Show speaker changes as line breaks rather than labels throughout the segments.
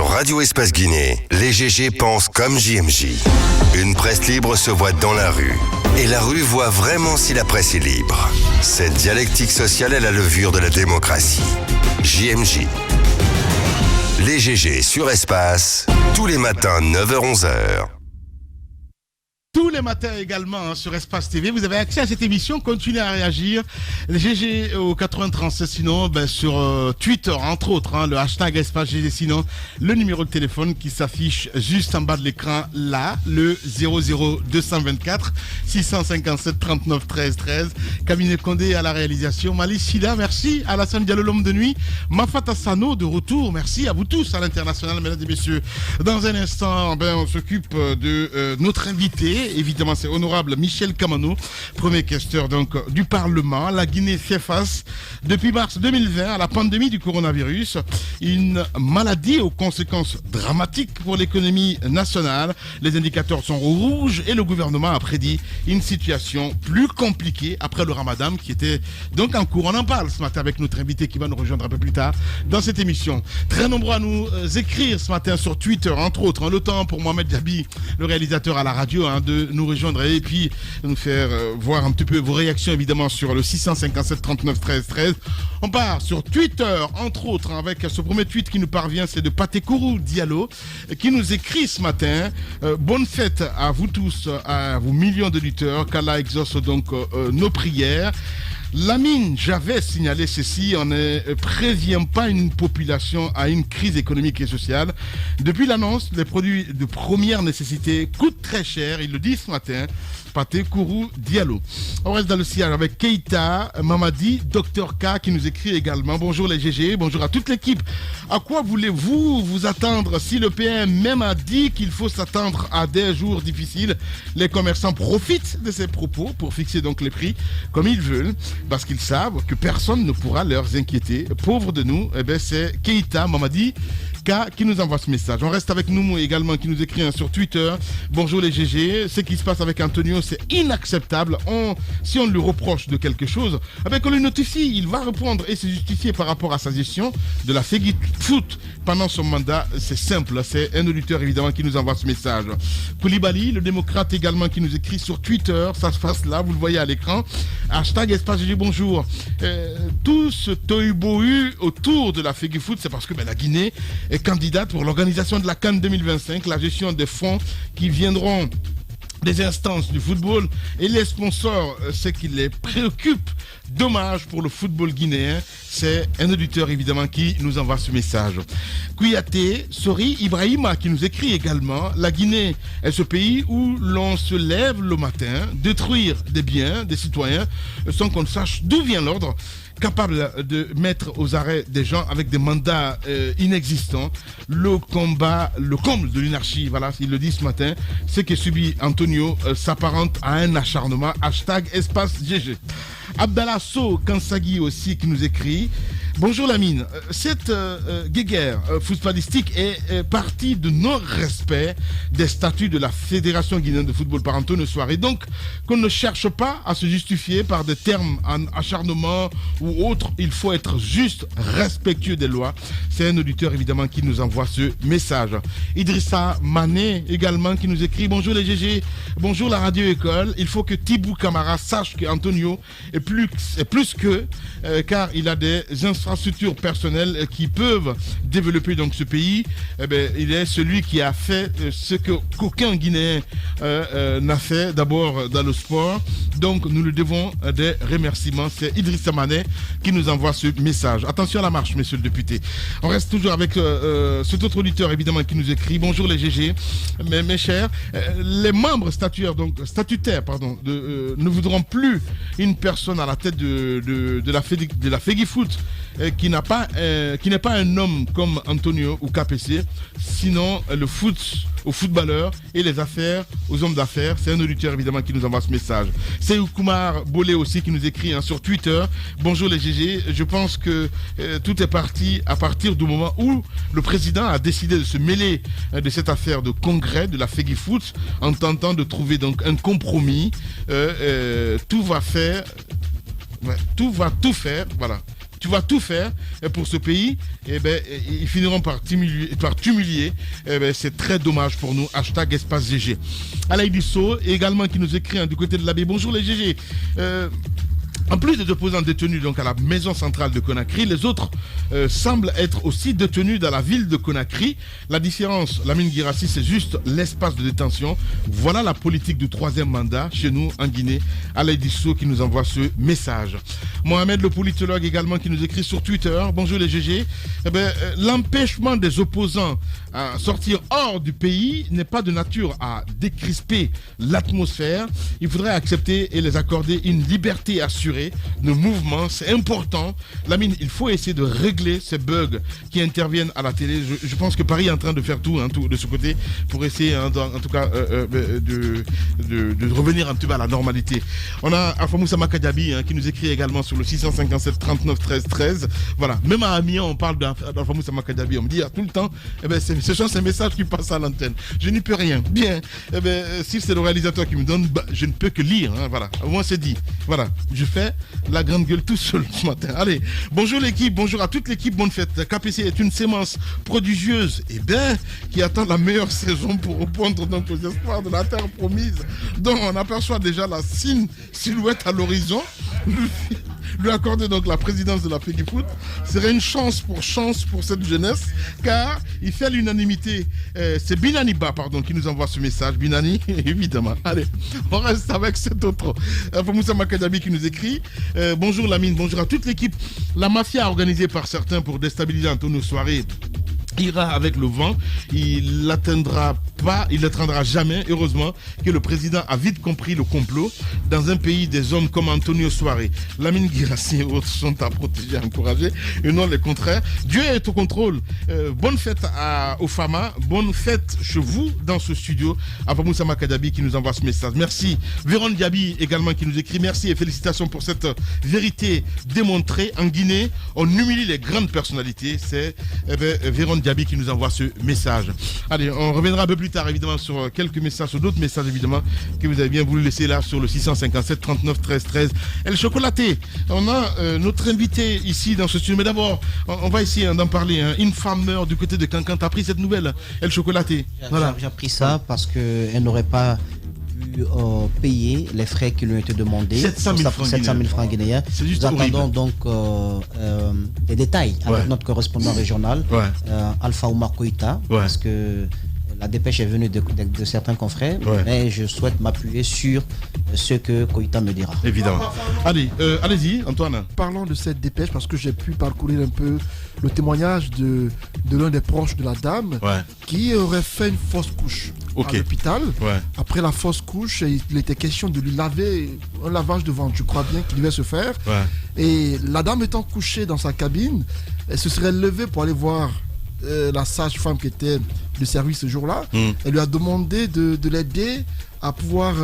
Sur Radio Espace Guinée, les GG pensent comme JMJ. Une presse libre se voit dans la rue. Et la rue voit vraiment si la presse est libre. Cette dialectique sociale est la levure de la démocratie. JMJ. Les GG sur Espace, tous les matins 9h-11h.
Tous les matins également sur Espace TV, vous avez accès à cette émission. Continuez à réagir. Les GG au 8036, sinon sur Twitter, entre autres, le hashtag Espace GG, sinon le numéro de téléphone qui s'affiche juste en bas de l'écran, là, le 00224 657 39 13 13. Camille Condé à la réalisation, Malice Sida, merci. Alassane Diallo, l'homme de nuit. Mafata Sano de retour, merci à vous tous à l'international, mesdames et messieurs. Dans un instant, on s'occupe de notre invité. Évidemment, c'est honorable Michel Kamano, premier questeur donc du Parlement. La Guinée fait face depuis mars 2020 à la pandémie du coronavirus, une maladie aux conséquences dramatiques pour l'économie nationale. Les indicateurs sont au rouge et le gouvernement a prédit une situation plus compliquée après le Ramadan qui était donc en cours. On en parle ce matin avec notre invité qui va nous rejoindre un peu plus tard dans cette émission. Très nombreux à nous écrire ce matin sur Twitter, entre autres. Le temps pour Mohamed Diaby, le réalisateur à la radio, de nous rejoindre et puis nous faire voir un petit peu vos réactions évidemment sur le 657 39 13 13. On part sur Twitter entre autres avec ce premier tweet qui nous parvient, c'est de Patekourou Diallo qui nous écrit ce matin bonne fête à vous tous, à vous millions de lutteurs, qu'Allah exauce donc nos prières. Lamine, j'avais signalé ceci, on ne prévient pas une population à une crise économique et sociale. Depuis l'annonce, les produits de première nécessité coûtent très cher, il le dit ce matin, Patekourou Diallo. On reste dans le sillage avec Keita Mamadi, Dr K qui nous écrit également. Bonjour les GG, bonjour à toute l'équipe. À quoi voulez-vous vous attendre si le PM même a dit qu'il faut s'attendre à des jours difficiles? Les commerçants profitent de ces propos pour fixer donc les prix comme ils veulent, parce qu'ils savent que personne ne pourra leur inquiéter. Pauvres de nous, c'est Keita Mamadi qui nous envoie ce message. On reste avec Noumou également qui nous écrit sur Twitter. Bonjour les GG, ce qui se passe avec Antonio c'est inacceptable. Si on lui reproche de quelque chose, qu'on lui notifie, il va répondre et se justifier par rapport à sa gestion de la Fegui Foot pendant son mandat. C'est simple, c'est un auditeur évidemment qui nous envoie ce message. Koulibaly, le démocrate également qui nous écrit sur Twitter, ça se passe là, vous le voyez à l'écran. Hashtag Espace GG, bonjour. Tout ce tohu-bohu autour de la Fegui Foot, c'est parce que la Guinée est candidate pour l'organisation de la CAN 2025, la gestion des fonds qui viendront des instances du football et les sponsors, ce qui les préoccupe. Dommage pour le football guinéen. C'est un auditeur évidemment qui nous envoie ce message. Kouyaté, Sori Ibrahima qui nous écrit également. La Guinée est ce pays où l'on se lève le matin, détruire des biens, des citoyens, sans qu'on sache d'où vient l'ordre, capable de mettre aux arrêts des gens avec des mandats inexistants. Le comble de l'anarchie, voilà, il le dit ce matin, ce que subit Antonio s'apparente à un acharnement. Hashtag Espace GG. Abdallah So Kansagi aussi qui nous écrit. Bonjour Lamine, cette guéguerre footballistique est partie de non-respect des statuts de la Fédération guinéenne de football par Antonio Soare. Donc qu'on ne cherche pas à se justifier par des termes en acharnement ou autre, il faut être juste respectueux des lois. C'est un auditeur évidemment qui nous envoie ce message. Idrissa Mané également qui nous écrit. Bonjour les GG, bonjour la radio école. Il faut que Tibou Camara sache que Antonio est plus que car il a des infrastructures personnelles qui peuvent développer donc ce pays. Il est celui qui a fait ce qu'aucun Guinéen n'a fait d'abord dans le sport. Donc nous lui devons des remerciements. C'est Idrissa Mané qui nous envoie ce message. Attention à la marche, monsieur le député. On reste toujours avec cet autre auditeur évidemment qui nous écrit. Bonjour les GG, mes chers. Les membres statutaires ne voudront plus une personne à la tête de la Fegui Foot qui n'est pas un homme comme Antonio ou KPC, sinon le foot aux footballeurs et les affaires aux hommes d'affaires. C'est un auditeur évidemment qui nous envoie ce message. C'est Oukoumar Bolé aussi qui nous écrit sur Twitter. Bonjour les GG, je pense que tout est parti à partir du moment où le président a décidé de se mêler de cette affaire de congrès de la Fegui Foot en tentant de trouver donc un compromis. Tout va tout faire, voilà. Tu vas tout faire pour ce pays, ils finiront par t'humilier. C'est très dommage pour nous. Hashtag Espace GG. Alain Disso, également qui nous écrit du côté de l'abbé. Bonjour les GG. En plus des opposants détenus donc à la maison centrale de Conakry, les autres semblent être aussi détenus dans la ville de Conakry. La différence, Lamine Guirassi, c'est juste l'espace de détention. Voilà la politique du 3e mandat chez nous en Guinée. Alain Disso qui nous envoie ce message. Mohamed, le politologue également, qui nous écrit sur Twitter. Bonjour les GG. L'empêchement des opposants à sortir hors du pays n'est pas de nature à décrisper l'atmosphère. Il faudrait accepter et les accorder une liberté assurée de mouvement, c'est important. Lamine, il faut essayer de régler ces bugs qui interviennent à la télé. Je pense que Paris est en train de faire tout de ce côté pour essayer, en tout cas, de revenir un petit peu à la normalité. On a Alpha Moussa Makadiabi qui nous écrit également sur le 657 39 13 13. Voilà, même à Amiens, on parle d'Alpha Moussa Makadiabi. On me dit tout le temps, ce sont ces messages qui passent à l'antenne. Je n'y peux rien. Bien, si c'est le réalisateur qui me donne, je ne peux que lire. Voilà, au moins c'est dit. Voilà, je fais la grande gueule tout seul ce matin. Allez, bonjour l'équipe, bonjour à toute l'équipe, bonne fête. KPC est une sémence prodigieuse qui attend la meilleure saison pour répondre donc aux espoirs de la terre promise, dont on aperçoit déjà la silhouette à l'horizon. Lui accorder donc la présidence de la FEGIFOOT serait une chance pour cette jeunesse, car il fait l'unanimité. C'est Binani qui nous envoie ce message. Binani, évidemment. Allez, on reste avec cet autre. Moussa Makadabi qui nous écrit. Bonjour Lamine, bonjour à toute l'équipe. La mafia organisée par certains pour déstabiliser Antonio Soirée ira avec le vent, il l'atteindra jamais. Heureusement que le président a vite compris le complot. Dans un pays, des hommes comme Antonio Soirée, Lamine Guirassi et autres sont à protéger, à encourager, et non les contraires. Dieu est au contrôle. Bonne fête aux FAMA, bonne fête chez vous dans ce studio. Moussa Makadabi qui nous envoie ce message. Merci. Véron Diaby également qui nous écrit. Merci et félicitations pour cette vérité démontrée. En Guinée, on humilie les grandes personnalités. C'est Véron Diaby qui nous envoie ce message. Allez, on reviendra un peu plus tard évidemment sur quelques messages, sur d'autres messages évidemment que vous avez bien voulu laisser là sur le 657 39 13 13. El Chocolaté, on a notre invité ici dans ce studio, mais d'abord on va essayer d'en parler. Une femme meurt du côté de Cancan. T'as pris cette nouvelle, El Chocolaté?
Voilà. J'ai appris ça parce qu'elle n'aurait pas payer les frais qui lui ont été demandés.
700 000
francs guinéens. Nous attendons donc des détails avec notre correspondant régional, Alpha Oumar Koïta, parce que la dépêche est venue de certains confrères, mais je souhaite m'appuyer sur ce que Koïta me dira.
Évidemment. Allez, allez-y, Antoine.
Parlons de cette dépêche parce que j'ai pu parcourir un peu le témoignage de l'un des proches de la dame qui aurait fait une fausse couche à l'hôpital. Après la fausse couche, il était question de lui laver un lavage de ventre, je crois bien qu'il devait se faire. Et la dame étant couchée dans sa cabine, elle se serait levée pour aller voir la sage-femme qui était de service ce jour-là. Elle lui a demandé de l'aider à pouvoir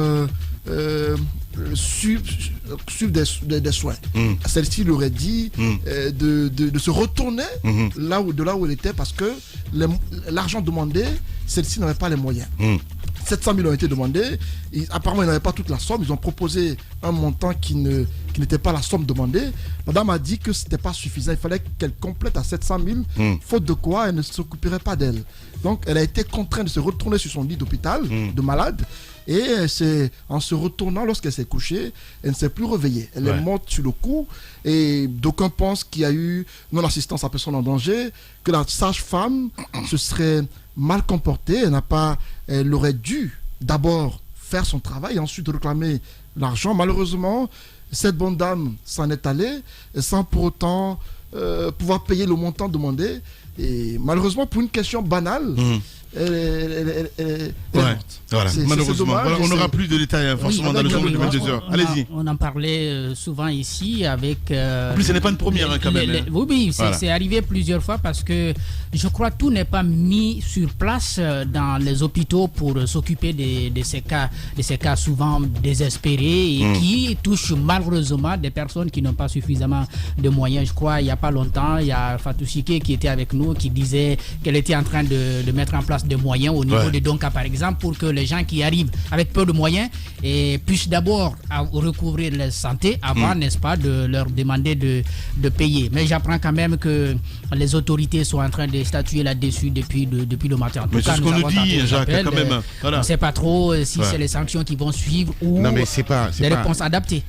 suivre des soins. Celle-ci lui aurait dit de se retourner de là où elle était parce que l'argent demandé, celle-ci n'avait pas les moyens. 700 000 ont été demandés. Apparemment, ils n'avaient pas toute la somme. Ils ont proposé un montant qui n'était pas la somme demandée. Madame a dit que ce n'était pas suffisant. Il fallait qu'elle complète à 700 000, faute de quoi elle ne s'occuperait pas d'elle. Donc, elle a été contrainte de se retourner sur son lit d'hôpital, de malade. Et c'est en se retournant, lorsqu'elle s'est couchée, elle ne s'est plus réveillée. Elle est morte sur le coup. Et d'aucuns pensent qu'il y a eu non-assistance à personne en danger, que la sage-femme se serait mal comportée. Elle aurait dû d'abord faire son travail et ensuite réclamer l'argent. Malheureusement, cette bonne dame s'en est allée sans pour autant pouvoir payer le montant demandé. Et malheureusement, pour une question banale, elle est morte.
Voilà. Malheureusement, on n'aura plus de détails forcément dans le journal de 22 heures. Allez-y.
On en parlait souvent ici avec...
en plus, ce n'est pas une première quand même.
Oui, c'est arrivé plusieurs fois parce que je crois que tout n'est pas mis sur place dans les hôpitaux pour s'occuper de ces cas souvent désespérés et qui touchent malheureusement des personnes qui n'ont pas suffisamment de moyens. Je crois il n'y a pas longtemps, il y a Fatou Chike qui était avec nous qui disait qu'elle était en train de mettre en place des moyens au niveau de Donka, par exemple, pour que les gens qui arrivent avec peu de moyens puissent d'abord recouvrir la santé avant, n'est-ce pas, de leur demander de payer. Mais j'apprends quand même que les autorités sont en train de statuer là-dessus depuis le matin. En tout cas,
c'est ce qu'on nous dit, Jacques, quand même.
On ne sait pas trop si c'est les sanctions qui vont suivre ou des réponses adaptées.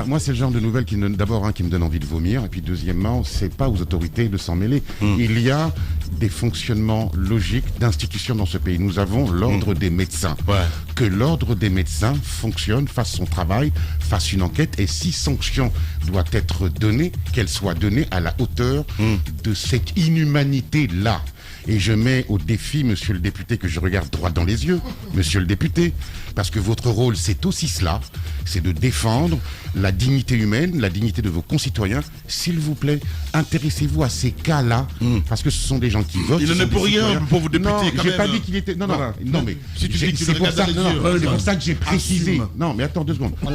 Moi, c'est le genre de nouvelles qui me donne envie de vomir. Et puis, deuxièmement, c'est pas aux autorités de s'en mêler. Il y a des fonctionnements logiques d'institutions dans ce pays. Nous avons l'ordre des médecins. Que l'ordre des médecins fonctionne, fasse son travail, fasse une enquête. Et si sanction doit être donnée, qu'elle soit donnée à la hauteur de cette inhumanité-là. Et je mets au défi, monsieur le député, que je regarde droit dans les yeux, monsieur le député, parce que votre rôle, c'est aussi cela, c'est de défendre la dignité humaine, la dignité de vos concitoyens. S'il vous plaît, intéressez-vous à ces cas-là, parce que ce sont des gens qui votent.
Il n'en est pour rien, pauvre député.
Non,
quand
j'ai
même.
pas dit qu'il était... Non, mais
si tu dis que tu
c'est
le
pour
regardes
ça,
dans les yeux,
c'est pour ça que j'ai précisé.
Assume.
Non, mais attends 2 secondes.
On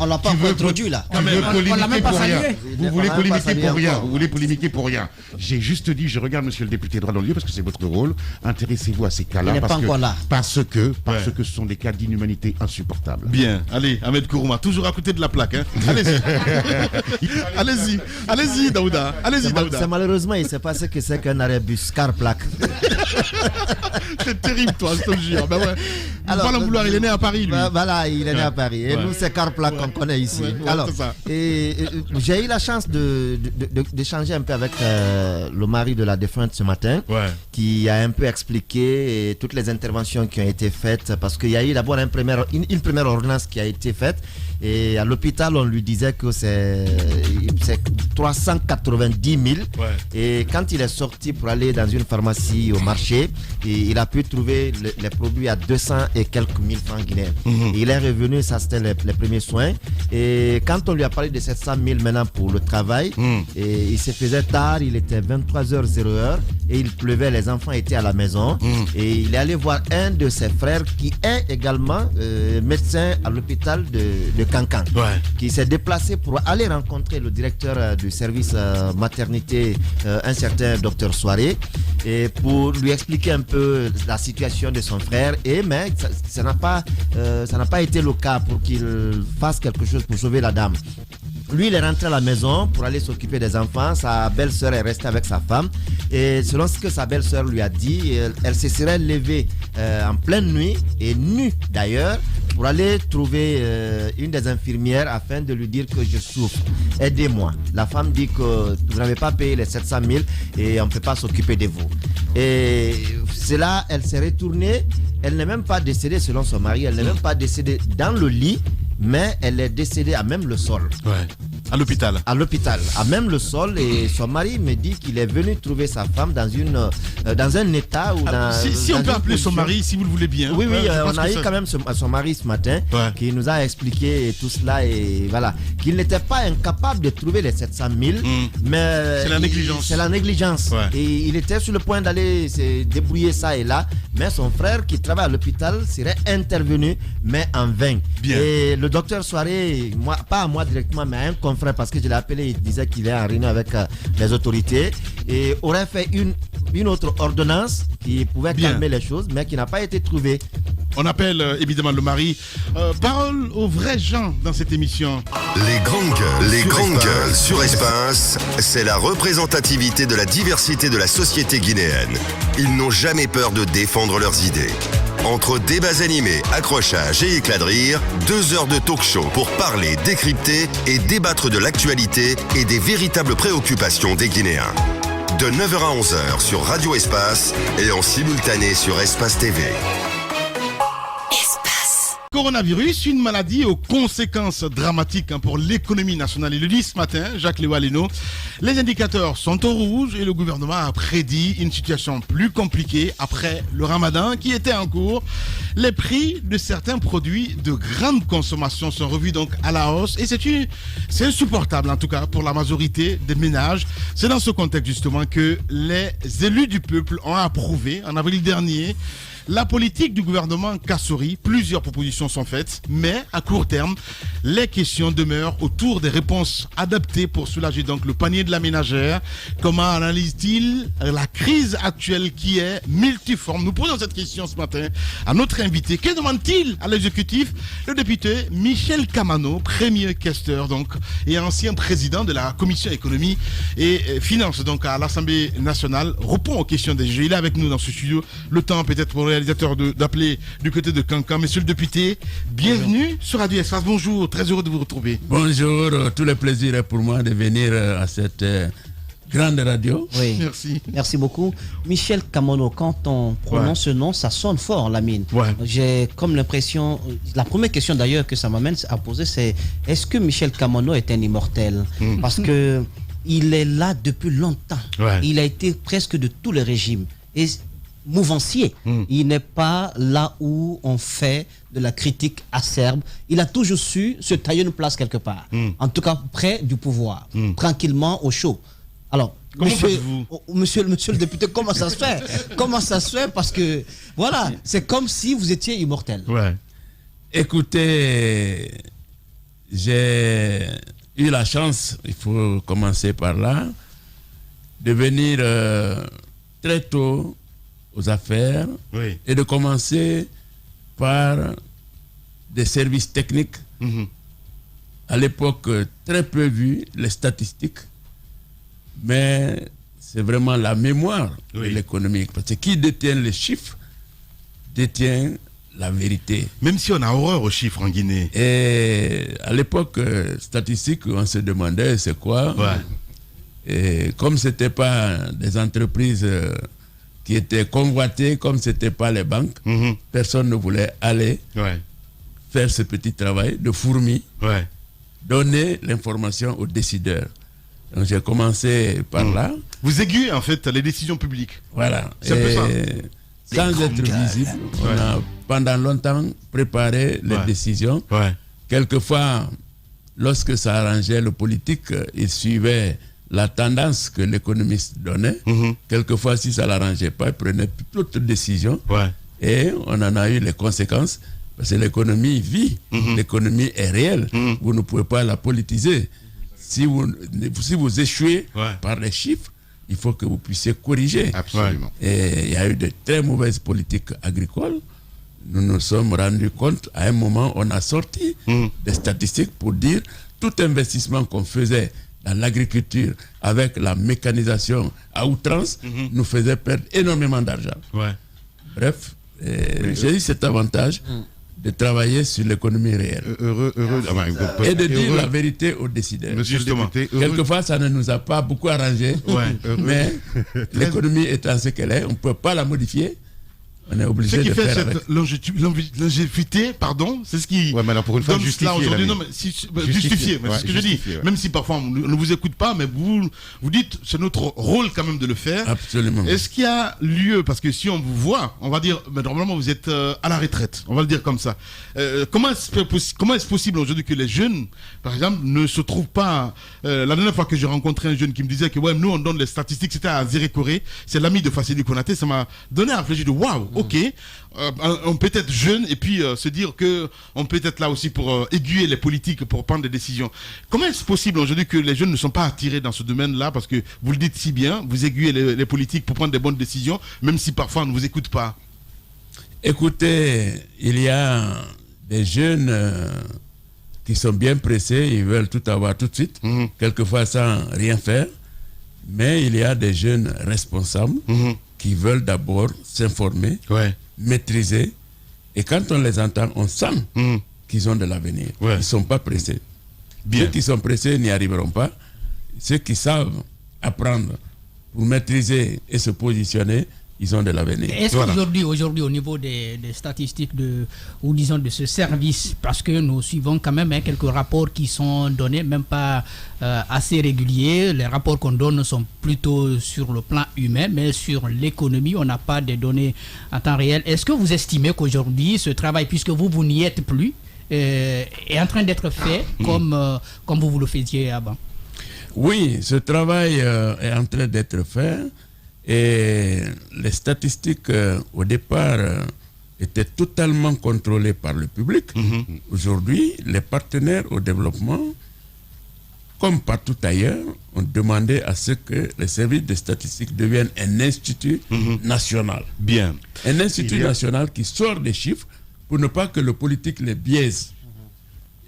l'a pas introduit là.
Tu veux polémiquer pour rien. Vous voulez polémiquer pour rien.
encore.
Vous voulez polémiquer pour rien. J'ai juste dit, je regarde monsieur le député droit dans le lieu parce que c'est votre rôle. Intéressez-vous à ces cas-là.
Il n'est pas encore là.
Parce que ce sont des cas d'inhumanité insupportables.
Bien, allez, Ahmed Kourouma, toujours à côté de la plaque. Hein. Allez-y. Allez-y, Daouda.
C'est malheureusement, il ne sait pas ce que c'est qu'un arrêt bus car plaque.
C'est terrible, toi, je te jure. Ben ouais.
Alors,
pas l'en vouloir, il est né à Paris, lui.
Voilà, il est né à Paris. Et nous, c'est car plaque qu'on connaît ici. Alors, j'ai eu la chance d'échanger un peu avec le mari de la défunte ce matin, qui a un peu expliqué toutes les interventions qui ont été faites, parce qu'il y a eu d'abord une première ordonnance qui a été faite. Et à l'hôpital, on lui disait que c'est 390 000. Et quand il est sorti pour aller dans une pharmacie au marché, il a pu trouver les produits à 200 et quelques mille francs guinéens. Il est revenu, ça c'était les premiers soins. Et quand on lui a parlé de 700 000 maintenant pour le travail, et il se faisait tard, il était 23h00 et il pleuvait, les enfants étaient à la maison. Et il est allé voir un de ses frères qui est également médecin à l'hôpital de Cancan, qui s'est déplacé pour aller rencontrer le directeur du service maternité, un certain docteur Soiré, et pour lui expliquer un peu la situation de son frère. Mais ça n'a pas été le cas pour qu'il fasse quelque chose pour sauver la dame. Lui, il est rentré à la maison pour aller s'occuper des enfants. Sa belle-sœur est restée avec sa femme. Et selon ce que sa belle-sœur lui a dit, elle se serait levée en pleine nuit, et nue d'ailleurs, pour aller trouver une des infirmières afin de lui dire que je souffre. Aidez-moi. La femme dit que vous n'avez pas payé les 700 000 et on ne peut pas s'occuper de vous. Et c'est là, elle s'est retournée. Elle n'est même pas décédée selon son mari. Elle n'est même pas décédée dans le lit, mais elle est décédée à même le sol.
À l'hôpital.
À l'hôpital, à même le sol. Et son mari me dit qu'il est venu trouver sa femme dans un état où...
Si on peut appeler son mari, si vous le voulez bien.
Oui, on a eu quand même son mari ce matin qui nous a expliqué tout cela, et voilà, qu'il n'était pas incapable de trouver les 700 000, mais...
C'est la négligence.
C'est la négligence. Et il était sur le point d'aller se débrouiller ça et là, mais son frère qui travaille à l'hôpital serait intervenu, mais en vain.
Bien.
Et le docteur Soiré, pas à moi directement, mais à un confrère, parce que je l'ai appelé, il disait qu'il est en réunion avec les autorités, et aurait fait une autre ordonnance qui pouvait calmer les choses, mais qui n'a pas été trouvée.
On appelle évidemment le mari. Parole aux vrais gens dans cette émission.
Les grandes gueules sur Espace, c'est la représentativité de la diversité de la société guinéenne. Ils n'ont jamais peur de défendre leurs idées. Entre débats animés, accrochages et éclats de rire, 2 heures de talk-show pour parler, décrypter et débattre de l'actualité et des véritables préoccupations des Guinéens. De 9h à 11h sur Radio Espace et en simultané sur Espace TV.
Coronavirus, une maladie aux conséquences dramatiques pour l'économie nationale. Il le dit ce matin, Jacques Léo-Aleno. Les indicateurs sont au rouge et le gouvernement a prédit une situation plus compliquée après le ramadan qui était en cours. Les prix de certains produits de grande consommation sont revus donc à la hausse et c'est insupportable en tout cas pour la majorité des ménages. C'est dans ce contexte justement que les élus du peuple ont approuvé en avril dernier la politique du gouvernement Kassori. Plusieurs propositions propositions sont faites, mais à court terme, les questions demeurent autour des réponses adaptées pour soulager donc le panier de la ménagère. Comment analyse-t-il la crise actuelle qui est multiforme? Nous posons cette question ce matin à notre invité. Que demande-t-il à l'exécutif? Le député Michel Kamano, premier questeur donc, et ancien président de la commission économie et finances donc à l'Assemblée nationale, répond aux questions des juges. Il est avec nous dans ce studio. Le temps peut-être pour le réalisateur d'appeler du côté de Cancan. Monsieur le député, bienvenue sur Radio Espace. Bonjour, très heureux de vous retrouver.
Bonjour, tout le plaisir est pour moi de venir à cette grande radio.
Oui.
Merci.
Merci beaucoup. Michel Kamano, quand on prononce ce nom, ça sonne fort, Lamine. J'ai comme l'impression, la première question d'ailleurs que ça m'amène à poser, c'est est-ce que Michel Kamano est un immortel? Parce que il est là depuis longtemps. Il a été presque de tous les régimes. Et mouvancier. Il n'est pas là où on fait de la critique acerbe. Il a toujours su se tailler une place quelque part. En tout cas, près du pouvoir. Tranquillement, au chaud. Alors, monsieur le député, comment ça se fait? Comment ça se fait? Parce que, voilà, c'est comme si vous étiez immortel.
Écoutez, j'ai eu la chance, il faut commencer par là, de venir très tôt aux affaires et de commencer par des services techniques. À l'époque, très peu vu, les statistiques, mais c'est vraiment la mémoire de l'économie. Parce que qui détient les chiffres détient la vérité.
Même si on a horreur aux chiffres en Guinée.
Et à l'époque, statistique, on se demandait c'est quoi. Et comme ce n'était pas des entreprises qui étaient convoitées, comme ce n'était pas les banques, personne ne voulait aller faire ce petit travail de fourmi, donner l'information aux décideurs. Donc j'ai commencé par là.
Vous aiguillez en fait les décisions publiques.
Voilà.
C'est un peu ça.
Sans être visible, on a pendant longtemps préparé les décisions. Quelquefois, lorsque ça arrangeait le politique, il suivait la tendance que l'économiste donnait. Quelquefois, si ça ne l'arrangeait pas, il prenait d'autres décisions. Et on en a eu les conséquences. Parce que l'économie vit, l'économie est réelle. Vous ne pouvez pas la politiser. Si vous échouez par les chiffres, il faut que vous puissiez corriger.
Absolument.
Et il y a eu de très mauvaises politiques agricoles. Nous nous sommes rendus compte, à un moment, on a sorti des statistiques pour dire tout investissement qu'on faisait dans l'agriculture avec la mécanisation à outrance nous faisait perdre énormément d'argent. Bref, j'ai eu cet avantage de travailler sur l'économie réelle. Et de dire la vérité aux décideurs.
Monsieur le député,
quelquefois, ça ne nous a pas beaucoup arrangé, mais l'économie étant ce qu'elle est, on ne peut pas la modifier. On est obligé de faire avec.
Ce qui fait cette longévité, c'est ce qui
mais là, pour une fois, justifier
aujourd'hui. Non, mais justifier, c'est ce que je dis. Même si parfois on ne vous écoute pas, mais vous dites c'est notre rôle quand même de le faire.
Absolument.
Est-ce qu'il y a lieu, parce que si on vous voit, on va dire, mais normalement vous êtes à la retraite, on va le dire comme ça. Comment est-ce possible aujourd'hui que les jeunes, par exemple, ne se trouvent pas... la dernière fois que j'ai rencontré un jeune qui me disait que nous on donne les statistiques, c'était à Zéré Corée, c'est l'ami de Fassili Konaté, ça m'a donné à réfléchir de waouh. Ok, on peut être jeune et puis se dire que on peut être là aussi pour aiguiller les politiques pour prendre des décisions. Comment est-ce possible aujourd'hui que les jeunes ne sont pas attirés dans ce domaine-là, parce que vous le dites si bien, vous aiguillez les politiques pour prendre des bonnes décisions, même si parfois on ne vous écoute pas?
Écoutez, il y a des jeunes qui sont bien pressés, ils veulent tout avoir tout de suite, quelquefois sans rien faire, mais il y a des jeunes responsables qui veulent d'abord s'informer, maîtriser. Et quand on les entend, on sent qu'ils ont de l'avenir. Ils ne sont pas pressés. Ceux qui sont pressés n'y arriveront pas. Ceux qui savent apprendre pour maîtriser et se positionner, ils ont de l'avenir.
Est-ce qu'aujourd'hui, au niveau des statistiques ou disons de ce service, parce que nous suivons quand même quelques rapports qui sont donnés, même pas assez réguliers, les rapports qu'on donne sont plutôt sur le plan humain, mais sur l'économie, on n'a pas de données en temps réel. Est-ce que vous estimez qu'aujourd'hui, ce travail, puisque vous n'y êtes plus, est en train d'être fait comme vous le faisiez avant?
Oui, ce travail est en train d'être fait. Et les statistiques au départ était totalement contrôlé par le public. Aujourd'hui, les partenaires au développement, comme partout ailleurs, ont demandé à ce que les services de statistiques deviennent un institut national.
Bien.
Un institut national qui sort des chiffres pour ne pas que le politique les biaise.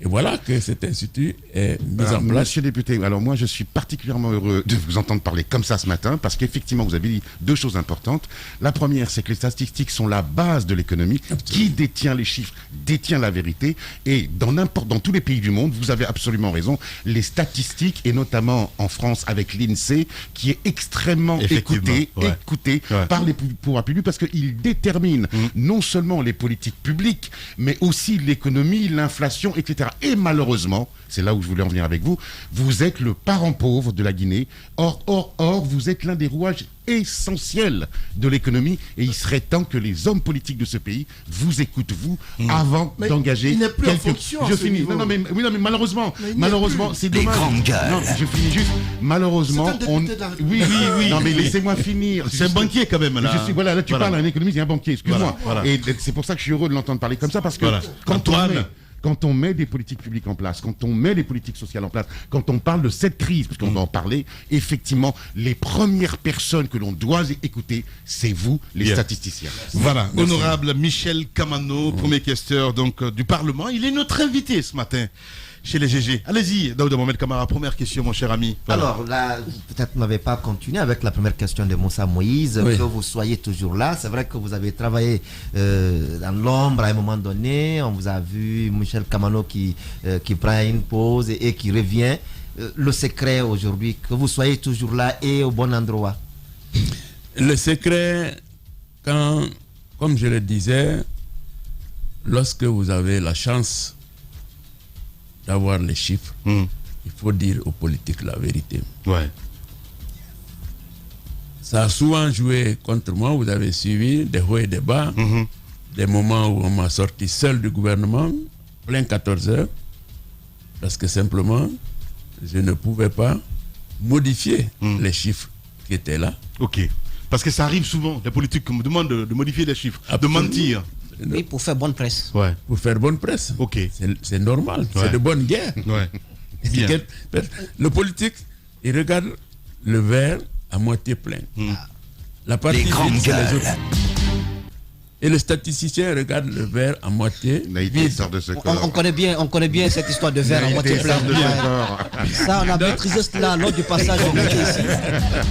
Et voilà que cet institut est mis en place.
Monsieur le député, alors moi je suis particulièrement heureux de vous entendre parler comme ça ce matin, parce qu'effectivement vous avez dit deux choses importantes. La première, c'est que les statistiques sont la base de l'économie. Qui détient les chiffres détient la vérité. Et dans tous les pays du monde, vous avez absolument raison, les statistiques, et notamment en France avec l'INSEE, qui est extrêmement écouté par les pouvoirs publics, parce qu'il détermine non seulement les politiques publiques, mais aussi l'économie, l'inflation, etc. Et malheureusement, c'est là où je voulais en venir avec vous, vous êtes le parent pauvre de la Guinée. Or, vous êtes l'un des rouages essentiels de l'économie, et il serait temps que les hommes politiques de ce pays vous écoutent, vous, avant d'engager.
Il n'est plus en fonction.
Je finis. Non, mais malheureusement, c'est dommage. Non, je finis juste. Malheureusement, oui. Non, mais laissez-moi finir.
C'est un banquier quand même là.
Là, tu parles à un économiste et un banquier. Excuse-moi.
Voilà.
Et c'est pour ça que je suis heureux de l'entendre parler comme ça, parce que quand on met des politiques publiques en place, quand on met des politiques sociales en place, quand on parle de cette crise, parce qu'on va en parler, effectivement, les premières personnes que l'on doit écouter, c'est vous, les statisticiens.
Voilà. Merci. Honorable Michel Kamano, premier questeur donc, du Parlement. Il est notre invité ce matin chez les GG. Allez-y, Daouda Mohamed Kamara, première question, mon cher ami.
Voilà. Alors là, peut-être vous n'avez pas continué avec la première question de Moussa Moïse, que vous soyez toujours là. C'est vrai que vous avez travaillé dans l'ombre à un moment donné. On vous a vu, Michel Kamano, qui prend une pause et qui revient. Le secret aujourd'hui, que vous soyez toujours là et au bon endroit.
Le secret, comme je le disais, lorsque vous avez la chance d'avoir les chiffres, il faut dire aux politiques la vérité.
Ouais.
Ça a souvent joué contre moi. Vous avez suivi des hauts et des bas, des moments où on m'a sorti seul du gouvernement, plein 14 heures, parce que simplement, je ne pouvais pas modifier les chiffres qui étaient là.
Ok. Parce que ça arrive souvent, les politiques me demandent de modifier les chiffres, de mentir.
Oui, pour faire bonne presse.
Ouais.
Pour faire bonne presse.
Ok.
C'est normal, c'est de bonne guerre.
Ouais. Bien.
Le politique, il regarde le verre à moitié plein. La partie vide, c'est les autres. Et le statisticien regarde le verre à moitié vide.
On connaît bien cette histoire de verre à moitié plein. Ça, on a maîtrisé cela lors du passage au métier ici.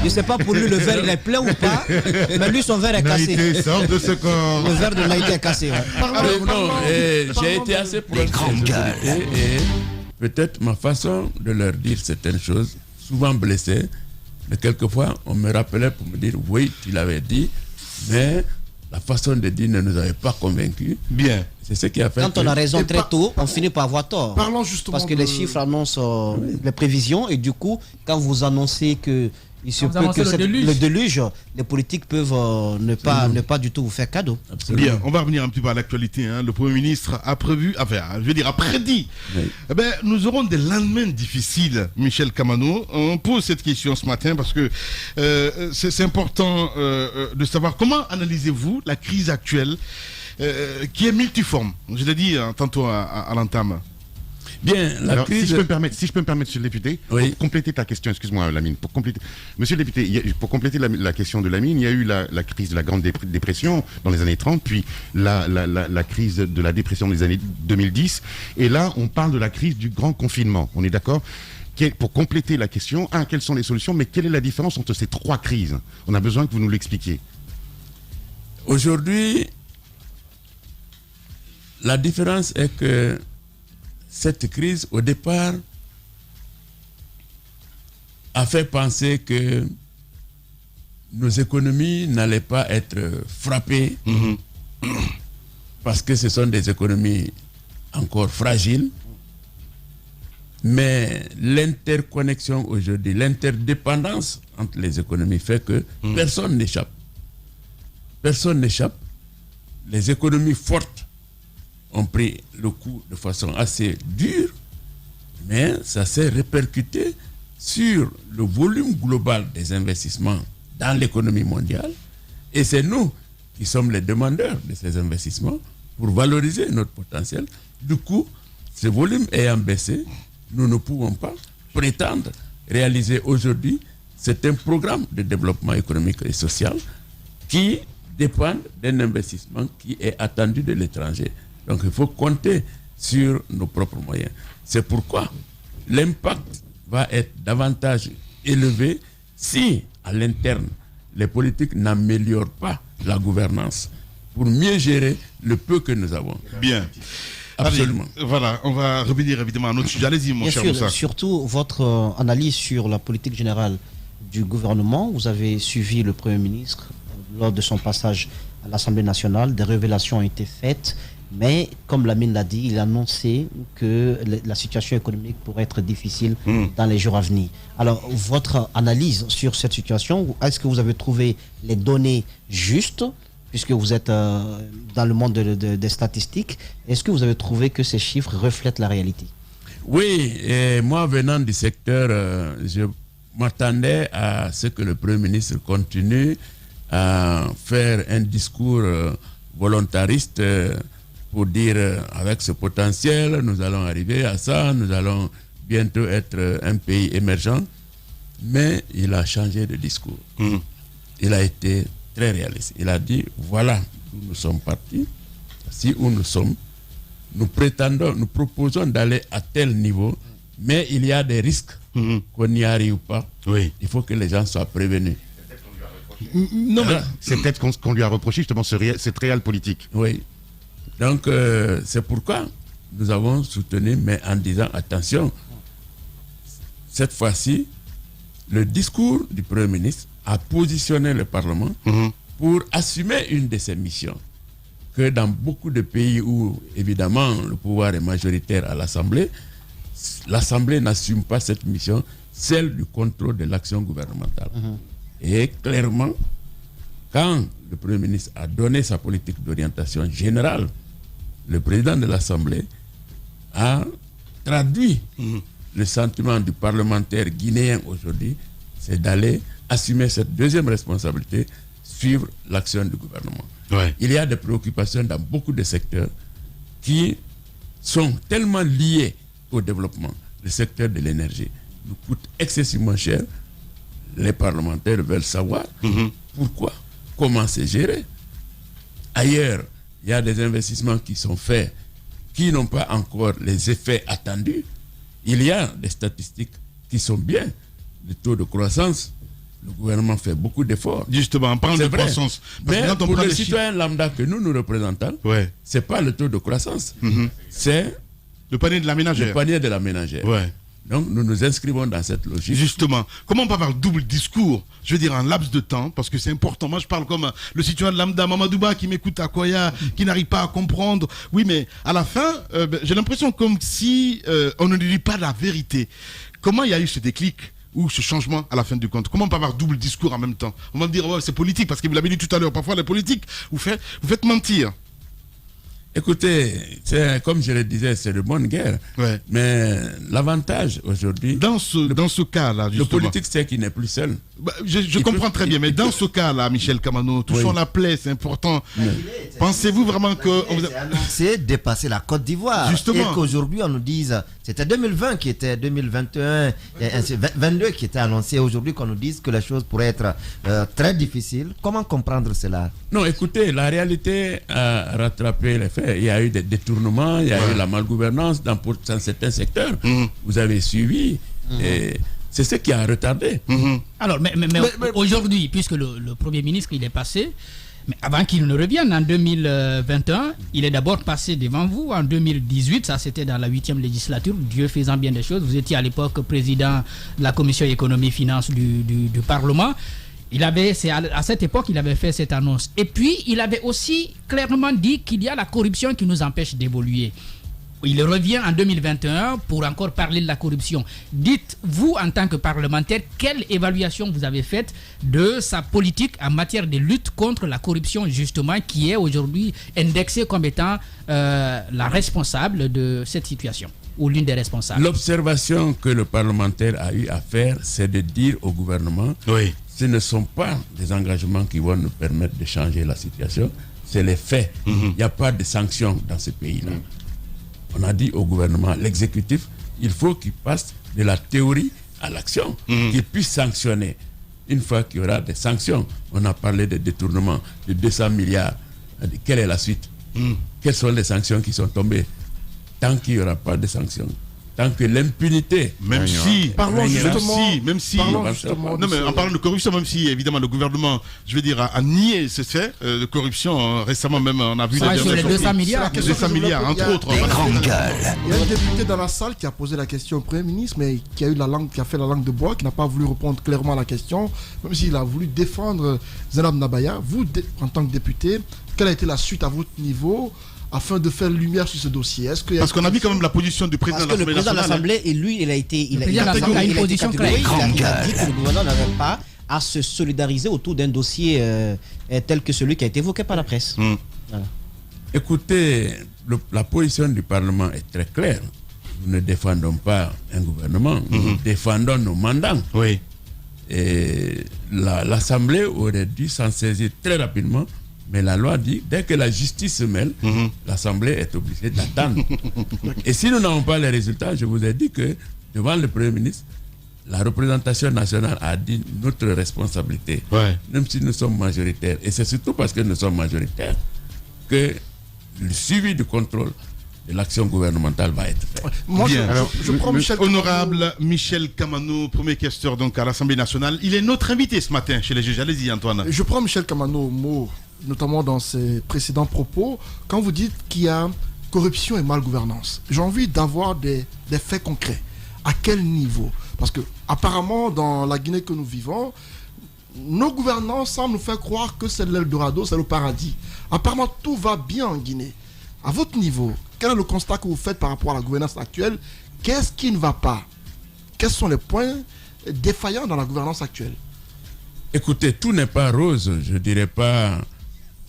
Je ne sais pas pour lui le verre il est plein ou pas, mais lui son verre est cassé. Le verre de Naïté est cassé.
J'ai été assez proche et peut-être ma façon de leur dire certaines choses, souvent blessé, mais quelquefois on me rappelait pour me dire oui, tu l'avais dit, mais la façon de dire ne nous avait pas convaincus.
Bien.
C'est ce qui a fait.
Quand on a raison très tôt, on finit par avoir tort.
Parlons justement.
Parce que les chiffres annoncent les prévisions, et du coup, quand vous annoncez que il se peut que le déluge, les politiques peuvent ne pas du tout vous faire cadeau.
Absolument. Bien, on va revenir un petit peu à l'actualité. Le Premier ministre a prévu, a prédit. Eh ben, nous aurons des lendemains difficiles, Michel Kamano. On pose cette question ce matin parce que c'est important de savoir comment analysez-vous la crise actuelle qui est multiforme. Je l'ai dit tantôt à l'entame.
Bien, crise...
si je peux me permettre, monsieur le député, pour compléter ta question, excuse-moi Lamine, monsieur le député, pour compléter la question de Lamine, il y a eu la crise de la Grande Dépression dans les années 30, puis la crise de la dépression des années 2010, et là on parle de la crise du grand confinement, on est d'accord ? Pour compléter la question, quelles sont les solutions, mais quelle est la différence entre ces trois crises ? On a besoin que vous nous l'expliquiez.
Aujourd'hui, la différence est que cette crise, au départ, a fait penser que nos économies n'allaient pas être frappées parce que ce sont des économies encore fragiles. Mais l'interconnexion aujourd'hui, l'interdépendance entre les économies fait que personne n'échappe. Personne n'échappe. Les économies fortes ont pris le coup de façon assez dure, mais ça s'est répercuté sur le volume global des investissements dans l'économie mondiale. Et c'est nous qui sommes les demandeurs de ces investissements pour valoriser notre potentiel. Du coup, ce volume ayant baissé, nous ne pouvons pas prétendre réaliser aujourd'hui certains programmes de développement économique et social qui dépendent d'un investissement qui est attendu de l'étranger. Donc il faut compter sur nos propres moyens. C'est pourquoi l'impact va être davantage élevé si, à l'interne, les politiques n'améliorent pas la gouvernance pour mieux gérer le peu que nous avons.
Bien.
Absolument.
Allez, voilà, on va revenir évidemment à notre sujet. Allez-y, mon cher Moussa.
Surtout votre analyse sur la politique générale du gouvernement. Vous avez suivi le Premier ministre lors de son passage à l'Assemblée nationale. Des révélations ont été faites, mais comme Lamine l'a dit, il a annoncé que la situation économique pourrait être difficile dans les jours à venir. Alors, votre analyse sur cette situation, est-ce que vous avez trouvé les données justes, puisque vous êtes dans le monde des statistiques? Est-ce que vous avez trouvé que ces chiffres reflètent la réalité?
Oui, et moi venant du secteur, je m'attendais à ce que le Premier ministre continue à faire un discours volontariste pour dire avec ce potentiel, nous allons arriver à ça, nous allons bientôt être un pays émergent. Mais il a changé de discours. Il a été très réaliste. Il a dit, voilà où nous sommes partis, si où nous sommes, nous prétendons, nous proposons d'aller à tel niveau, mais il y a des risques qu'on n'y arrive pas.
Oui.
Il faut que les gens soient prévenus.
Non, mais
c'est peut-être qu'on lui a reproché justement cette réelle politique.
Oui. Donc, c'est pourquoi nous avons soutenu, mais en disant, attention, cette fois-ci, le discours du Premier ministre a positionné le Parlement pour assumer une de ses missions. Que dans beaucoup de pays où, évidemment, le pouvoir est majoritaire à l'Assemblée, l'Assemblée n'assume pas cette mission, celle du contrôle de l'action gouvernementale. Et clairement, quand le Premier ministre a donné sa politique d'orientation générale, le président de l'Assemblée a traduit le sentiment du parlementaire guinéen aujourd'hui, c'est d'aller assumer cette deuxième responsabilité, suivre l'action du gouvernement.
Ouais.
Il y a des préoccupations dans beaucoup de secteurs qui sont tellement liés au développement. Le secteur de l'énergie nous coûte excessivement cher. Les parlementaires veulent savoir pourquoi, comment c'est géré. Ailleurs, il y a des investissements qui sont faits qui n'ont pas encore les effets attendus. Il y a des statistiques qui sont bien. Le taux de croissance, le gouvernement fait beaucoup d'efforts.
Justement, en parlant de croissance.
Mais pour le citoyen lambda que nous représentons, ce n'est pas le taux de croissance. C'est
le panier de la ménagère.
Le panier de la ménagère.
Ouais.
Donc nous nous inscrivons dans cette logique.
Justement, comment on peut avoir double discours, je veux dire en laps de temps, parce que c'est important. Moi je parle comme le citoyen de lambda, Mamadouba qui m'écoute à Koya, qui n'arrive pas à comprendre. Oui, mais à la fin, j'ai l'impression comme si on ne dit pas la vérité. Comment il y a eu ce déclic ou ce changement à la fin du compte? Comment on peut avoir double discours en même temps? On va me dire, oh, c'est politique, parce que vous l'avez dit tout à l'heure, parfois les politiques, vous faites mentir.
Écoutez, comme je le disais, c'est de bonne guerre.
Ouais.
Mais l'avantage aujourd'hui...
Dans ce cas-là, justement...
Le politique, c'est qu'il n'est plus seul.
Bah, je comprends très bien, mais dans ce cas-là, Michel Kamano, touchons la plaie, c'est important. Pensez-vous vraiment que...
C'est dépasser la Côte d'Ivoire.
Justement.
Et qu'aujourd'hui, on nous dise... C'était 2020 qui était 2021, 2022 qui était annoncé. Aujourd'hui, qu'on nous dise que les choses pourraient être très difficiles. Comment comprendre cela?
Non, écoutez, la réalité a rattrapé les faits. Il y a eu des détournements, il y a eu la malgouvernance dans certains secteurs. Vous avez suivi. Et c'est ce qui a retardé.
Alors, mais aujourd'hui, puisque le Premier ministre, il est passé, mais avant qu'il ne revienne en 2021, il est d'abord passé devant vous en 2018, ça c'était dans la 8e législature, Dieu faisant bien des choses. Vous étiez à l'époque président de la commission économie-finance du Parlement. À cette époque, il avait fait cette annonce. Et puis, il avait aussi clairement dit qu'il y a la corruption qui nous empêche d'évoluer. Il revient en 2021 pour encore parler de la corruption. Dites-vous, en tant que parlementaire, quelle évaluation vous avez faite de sa politique en matière de lutte contre la corruption, justement, qui est aujourd'hui indexée comme étant la responsable de cette situation, ou l'une des responsables?
L'observation que le parlementaire a eu à faire, c'est de dire au gouvernement, ce ne sont pas des engagements qui vont nous permettre de changer la situation, c'est les faits. Il n'y a pas de sanctions dans ce pays-là. On a dit au gouvernement, l'exécutif, il faut qu'il passe de la théorie à l'action, qu'il puisse sanctionner. Une fois qu'il y aura des sanctions, on a parlé de détournement de 200 milliards. Quelle est la suite? Quelles sont les sanctions qui sont tombées? Tant qu'il n'y aura pas de sanctions, tant que l'impunité...
Même si...
Parlons justement...
Non, mais en parlant de corruption, même si, évidemment, le gouvernement, je veux dire, a nié ce fait de corruption. Récemment, même, on a vu...
Sur les 200 milliards.
200 milliards, entre autres.
Les grandes gueules.
Il y a un député dans la salle qui a posé la question au Premier ministre, mais qui a fait la langue de bois, qui n'a pas voulu répondre clairement à la question, même s'il a voulu défendre Zainab Nabaya. Vous, en tant que député, quelle a été la suite à votre niveau afin de faire lumière sur ce dossier?
Parce qu'on a vu quand même la position du président de l'Assemblée nationale.
Le président de l'Assemblée, et lui, il a
une position claire.
Il a dit que le gouvernement n'avait pas à se solidariser autour d'un dossier tel que celui qui a été évoqué par la presse.
Voilà. Écoutez, la position du Parlement est très claire. Nous ne défendons pas un gouvernement, nous défendons nos mandants.
Oui.
Et l'Assemblée aurait dû s'en saisir très rapidement. Mais la loi dit, dès que la justice se mêle, l'Assemblée est obligée d'attendre. Et si nous n'avons pas les résultats, je vous ai dit que devant le Premier ministre, la représentation nationale a dit notre responsabilité, même si nous sommes majoritaires. Et c'est surtout parce que nous sommes majoritaires que le suivi du contrôle de l'action gouvernementale va être fait.
Moi, je prends
Honorable Michel Kamano, premier questeur donc à l'Assemblée nationale. Il est notre invité ce matin chez les juges. Allez-y, Antoine.
Je prends Michel Kamano au mot, notamment dans ses précédents propos, quand vous dites qu'il y a corruption et malgouvernance. J'ai envie d'avoir des faits concrets. À quel niveau? Parce que apparemment, dans la Guinée que nous vivons, nos gouvernants semblent nous faire croire que c'est l'Eldorado, c'est le paradis. Apparemment, tout va bien en Guinée. À votre niveau, quel est le constat que vous faites par rapport à la gouvernance actuelle? Qu'est-ce qui ne va pas? Quels sont les points défaillants dans la gouvernance actuelle?
Écoutez, tout n'est pas rose. Je ne dirais pas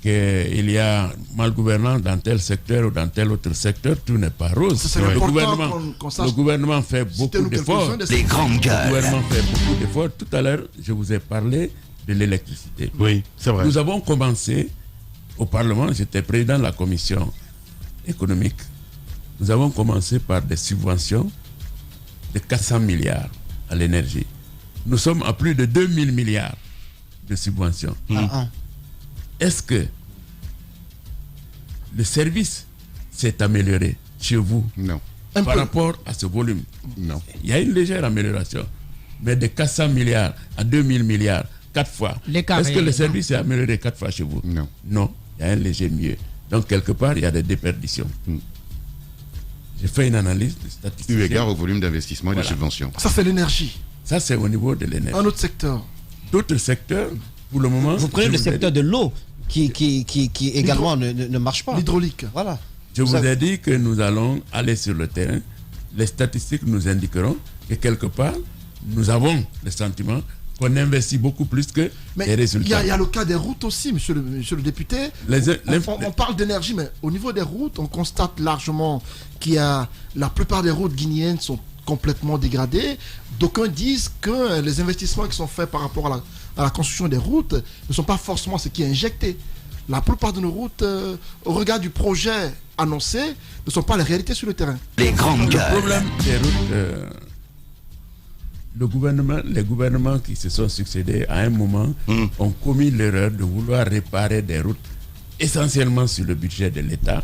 qu'il y a malgouvernance dans tel secteur ou dans tel autre secteur. Tout n'est pas rose. Le gouvernement fait beaucoup d'efforts.
Les grandes gueules.
Le gouvernement fait beaucoup d'efforts. Tout à l'heure, je vous ai parlé de l'électricité.
Oui, c'est vrai.
Nous avons commencé au Parlement, j'étais président de la commission économique. Nous avons commencé par des subventions de 400 milliards à l'énergie. Nous sommes à plus de 2000 milliards de subventions. Est-ce que le service s'est amélioré chez vous?
Non.
Par rapport à ce volume?
Non.
Il y a une légère amélioration. Mais de 400 milliards à 2000 milliards, 4 fois. Est-ce que le service s'est amélioré 4 fois chez vous?
Non.
Non, il y a un léger mieux. Donc, quelque part, il y a des déperditions. J'ai fait une analyse de statistiques.
Eu égard au volume d'investissement et de subventions.
Ça, c'est l'énergie.
Ça, c'est au niveau de l'énergie.
Un autre secteur.
D'autres secteurs, pour le moment...
Vous prenez le secteur de l'eau qui également ne marche pas.
L'hydraulique.
Voilà.
Je vous ai dit que nous allons aller sur le terrain. Les statistiques nous indiqueront que quelque part, nous avons le sentiment qu'on investit beaucoup plus que les résultats.
Il y a le cas des routes aussi, monsieur le député. On parle d'énergie, mais au niveau des routes, on constate largement qu'il y a la plupart des routes guinéennes sont complètement dégradées. D'aucuns disent que les investissements qui sont faits par rapport à la construction des routes ne sont pas forcément ce qui est injecté. La plupart de nos routes, au regard du projet annoncé, ne sont pas les réalités sur le terrain.
Les grandes gueules.
Le problème des routes, les gouvernements qui se sont succédés à un moment ont commis l'erreur de vouloir réparer des routes essentiellement sur le budget de l'État,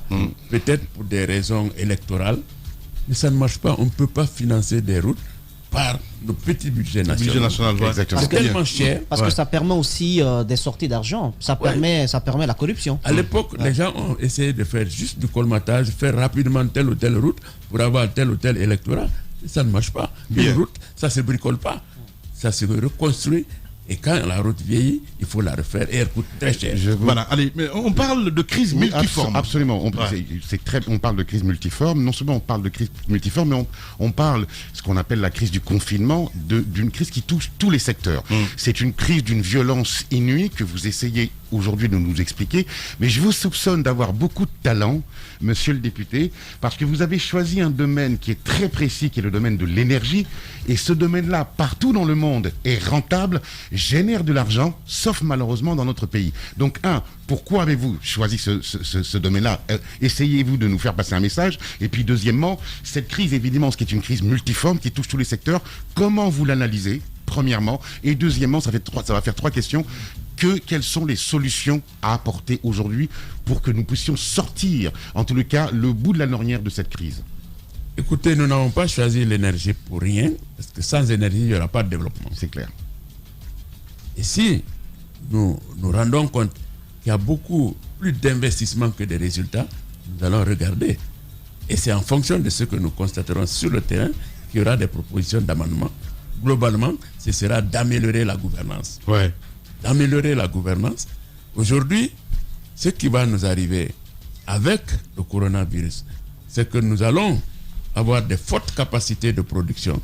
peut-être pour des raisons électorales, mais ça ne marche pas. On ne peut pas financer des routes par nos petits budgets nationaux.
Exactement.
C'est tellement cher.
Parce que ça permet aussi des sorties d'argent. Ça permet la corruption.
À l'époque, les gens ont essayé de faire juste du colmatage, faire rapidement telle ou telle route pour avoir tel ou tel électorat. Ça ne marche pas. Une route, ça ne se bricole pas. Ça se reconstruit. Et quand la route vieillit, il faut la refaire et elle coûte très cher.
Voilà, allez, mais on parle de crise multiforme.
Absolument, on parle de crise multiforme. Non seulement on parle de crise multiforme, mais on parle ce qu'on appelle la crise du confinement, d'une crise qui touche tous les secteurs. C'est une crise d'une violence inouïe que vous essayez aujourd'hui de nous expliquer, mais je vous soupçonne d'avoir beaucoup de talent, monsieur le député, parce que vous avez choisi un domaine qui est très précis, qui est le domaine de l'énergie, et ce domaine-là, partout dans le monde, est rentable, génère de l'argent, sauf malheureusement dans notre pays. Donc, pourquoi avez-vous choisi ce domaine-là? Essayez-vous de nous faire passer un message. Et puis, deuxièmement, cette crise, évidemment, ce qui est une crise multiforme, qui touche tous les secteurs, comment vous l'analysez, premièrement? Et deuxièmement, ça va faire 3 questions. Quelles sont les solutions à apporter aujourd'hui pour que nous puissions sortir, en tout cas, le bout de la lorgnière de cette crise?
Écoutez, nous n'avons pas choisi l'énergie pour rien, parce que sans énergie, il n'y aura pas de développement.
C'est clair.
Et si nous nous rendons compte qu'il y a beaucoup plus d'investissements que de résultats, nous allons regarder. Et c'est en fonction de ce que nous constaterons sur le terrain qu'il y aura des propositions d'amendement. Globalement, ce sera d'améliorer la gouvernance.
Ouais.
D'améliorer la gouvernance. Aujourd'hui, ce qui va nous arriver avec le coronavirus, c'est que nous allons avoir de fortes capacités de production.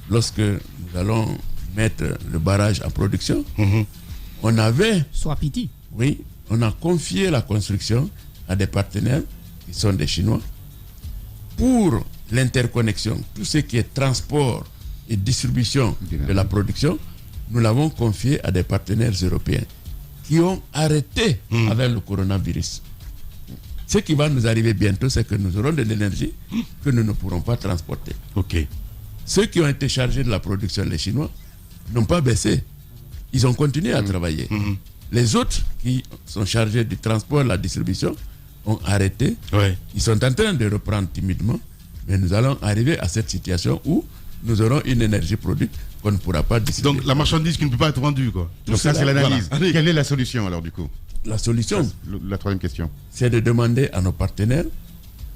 Lorsque nous allons mettre le barrage en production, on avait...
Soit piti.
Oui, on a confié la construction à des partenaires qui sont des Chinois. Pour l'interconnexion, tout ce qui est transport et distribution de la production, nous l'avons confié à des partenaires européens qui ont arrêté avec le coronavirus. Ce qui va nous arriver bientôt, c'est que nous aurons de l'énergie que nous ne pourrons pas transporter.
Ok.
Ceux qui ont été chargés de la production, les Chinois, n'ont pas baissé. Ils ont continué à travailler. Les autres qui sont chargés du transport et de la distribution ont arrêté.
Ouais.
Ils sont en train de reprendre timidement, mais nous allons arriver à cette situation où nous aurons une énergie produite qu'on ne pourra pas distribuer.
Donc la marchandise qui ne peut pas être vendue, quoi.
Donc ça, c'est l'analyse.
Voilà.
Quelle est la solution alors du coup?
La solution,
La troisième question.
c'est de demander à nos partenaires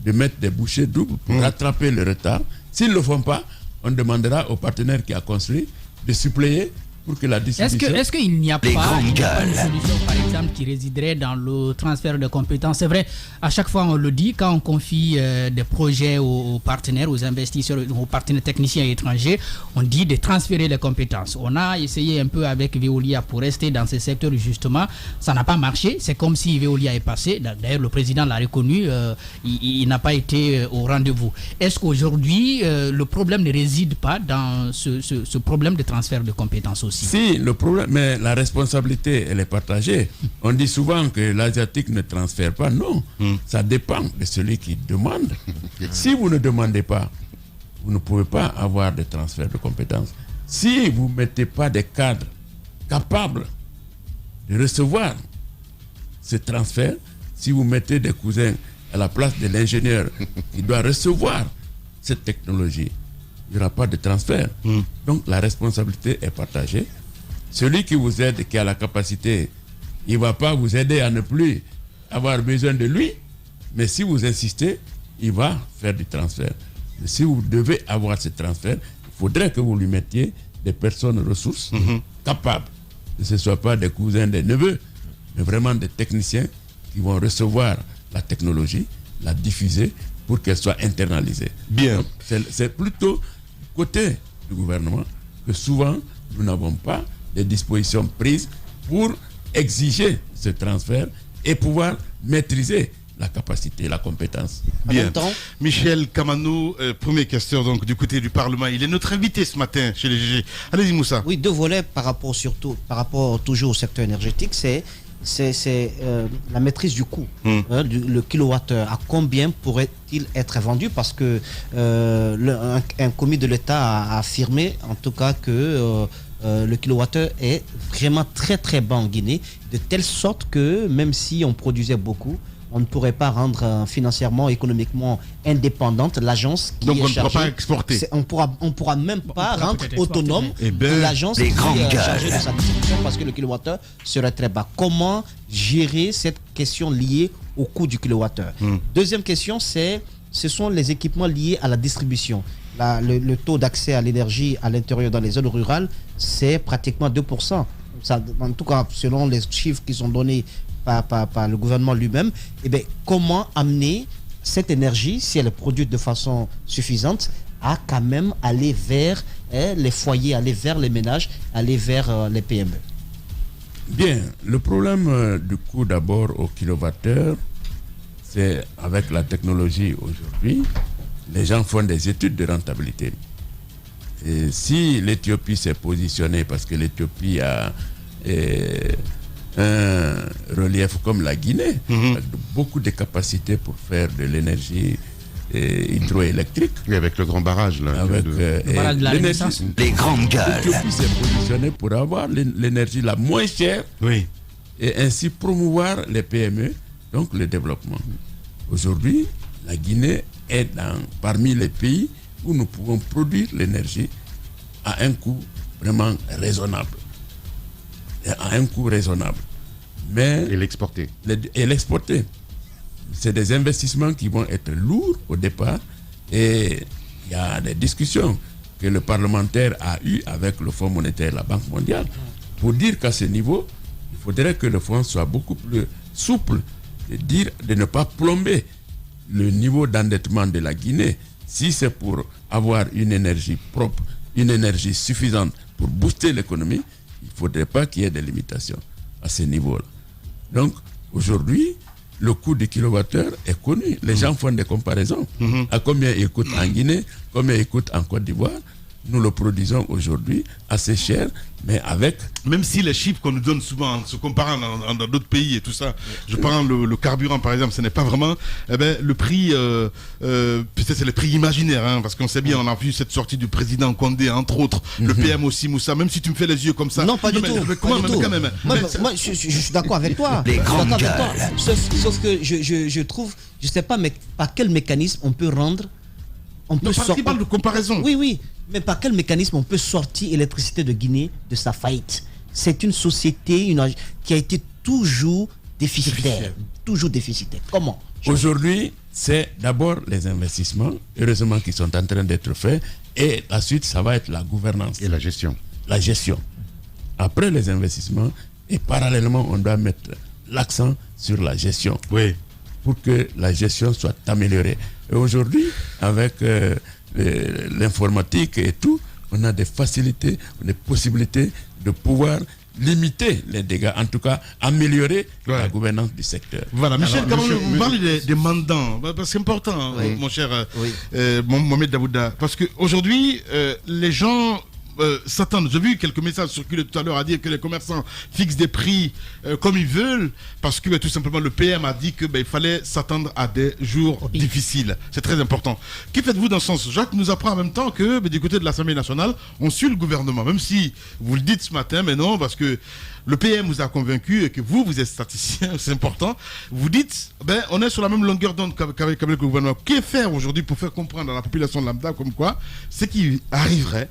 de mettre des bouchées doubles pour rattraper le retard. S'ils ne le font pas, on demandera au partenaire qui a construit de suppléer pour que la distribution...
Est-ce qu'il n'y a pas une solution, par exemple, qui résiderait dans le transfert de compétences? C'est vrai, à chaque fois on le dit, quand on confie des projets aux partenaires, aux investisseurs, aux partenaires techniciens étrangers, on dit de transférer les compétences. On a essayé un peu avec Veolia pour rester dans ce secteur, justement. Ça n'a pas marché. C'est comme si Veolia est passé. D'ailleurs, le président l'a reconnu. Il n'a pas été au rendez-vous. Est-ce qu'aujourd'hui, le problème ne réside pas dans ce problème de transfert de compétences aussi?
Si, le problème, mais la responsabilité, elle est partagée. On dit souvent que l'Asiatique ne transfère pas. Non, ça dépend de celui qui demande. Si vous ne demandez pas, vous ne pouvez pas avoir de transfert de compétences. Si vous ne mettez pas des cadres capables de recevoir ce transfert, si vous mettez des cousins à la place de l'ingénieur qui doit recevoir cette technologie, il n'y aura pas de transfert. Donc la responsabilité est partagée. Celui qui vous aide, qui a la capacité, il ne va pas vous aider à ne plus avoir besoin de lui, mais si vous insistez, il va faire du transfert. Mais si vous devez avoir ce transfert, il faudrait que vous lui mettiez des personnes ressources capables. Que ce ne soit pas des cousins, des neveux, mais vraiment des techniciens qui vont recevoir la technologie, la diffuser pour qu'elle soit internalisée.
Bien.
C'est plutôt côté du gouvernement que souvent nous n'avons pas de dispositions prises pour exiger ce transfert et pouvoir maîtriser la capacité, la compétence.
Bien. Michel Kamanou, premier questeur donc du côté du Parlement. Il est notre invité ce matin chez les GG. Allez-y Moussa.
Oui, 2 volets par rapport toujours au secteur énergétique, c'est la maîtrise du coût. Le kilowattheure, à combien pourrait-il être vendu? Parce que un commis de l'État a affirmé en tout cas que le kilowattheure est vraiment très très bas en Guinée, de telle sorte que même si on produisait beaucoup, on ne pourrait pas rendre financièrement, économiquement indépendante l'agence qui
donc
est chargée.
Donc on ne pourra pas exporter.
On pourra même pas rendre autonome l'agence qui est chargée de sa distribution parce que le kilowattheure serait très bas. Comment gérer cette question liée au coût du kilowattheure? Deuxième question, ce sont les équipements liés à la distribution. Le taux d'accès à l'énergie à l'intérieur dans les zones rurales, c'est pratiquement 2%. Ça, en tout cas, selon les chiffres qui sont donnés par le gouvernement lui-même, comment amener cette énergie, si elle est produite de façon suffisante, à quand même aller vers les foyers, aller vers les ménages, aller vers les PME?
Bien, le problème du coût d'abord au kilowattheure, c'est avec la technologie aujourd'hui, les gens font des études de rentabilité. Et si l'Éthiopie s'est positionnée, parce que l'Éthiopie a un relief comme la Guinée, avec beaucoup de capacités pour faire de l'énergie hydroélectrique.
Oui, avec le grand barrage. Là,
avec
le barrage de la Renaissance.
Les grandes gueules.
L'Éthiopie s'est positionnée pour avoir l'énergie la moins chère et ainsi promouvoir les PME, donc le développement. Aujourd'hui, la Guinée est parmi les pays où nous pouvons produire l'énergie à un coût vraiment raisonnable. À un coût raisonnable. Mais
et l'exporter.
Et l'exporter. C'est des investissements qui vont être lourds au départ et il y a des discussions que le parlementaire a eues avec le Fonds monétaire et la Banque mondiale pour dire qu'à ce niveau, il faudrait que le fonds soit beaucoup plus souple de ne pas plomber le niveau d'endettement de la Guinée. Si c'est pour avoir une énergie propre, une énergie suffisante pour booster l'économie, il ne faudrait pas qu'il y ait des limitations à ce niveau-là. Donc, aujourd'hui, le coût du kilowattheure est connu. Les gens font des comparaisons. À combien il coûte en Guinée, combien il coûte en Côte d'Ivoire. Nous le produisons aujourd'hui assez cher, mais avec...
Même si les chiffres qu'on nous donne souvent, en se comparant dans d'autres pays et tout ça, je prends le carburant par exemple, ce n'est pas vraiment le prix, peut-être c'est le prix imaginaire, hein, parce qu'on sait bien, on a vu cette sortie du président Condé, entre autres, le PM aussi, Moussa, même si tu me fais les yeux comme ça.
Non, pas du tout.
Quand même.
Moi, je suis d'accord avec toi.
Les grandes gueules.
Sauf que je trouve, je ne sais pas mais par quel mécanisme on peut rendre...
On parle de comparaison.
Oui, mais par quel mécanisme on peut sortir l'électricité de Guinée de sa faillite? C'est une société qui a été toujours déficitaire. Toujours déficitaire. Comment?
Aujourd'hui, c'est d'abord les investissements, heureusement qui sont en train d'être faits, et la suite, ça va être la gouvernance.
Et la gestion.
La gestion. Après les investissements, et parallèlement, on doit mettre l'accent sur la gestion.
Oui.
Pour que la gestion soit améliorée. Et aujourd'hui, avec l'informatique et tout, on a des facilités, des possibilités de pouvoir limiter les dégâts, en tout cas améliorer la gouvernance du secteur.
Voilà, Michel, quand vous parlez des mandants, c'est important, mon cher Mohamed Dabouda, parce qu'aujourd'hui, les gens s'attendent. J'ai vu quelques messages circuler tout à l'heure à dire que les commerçants fixent des prix comme ils veulent, parce que tout simplement le PM a dit qu'il fallait s'attendre à des jours difficiles. C'est très important. Que faites-vous dans ce sens? Jacques nous apprend en même temps que du côté de l'Assemblée nationale, on suit le gouvernement, même si vous le dites ce matin, mais non, parce que le PM vous a convaincu et que vous êtes statisticien, c'est important. Vous dites, on est sur la même longueur d'onde qu'avec le gouvernement. Que faire aujourd'hui pour faire comprendre à la population lambda comme quoi ce qui arriverait,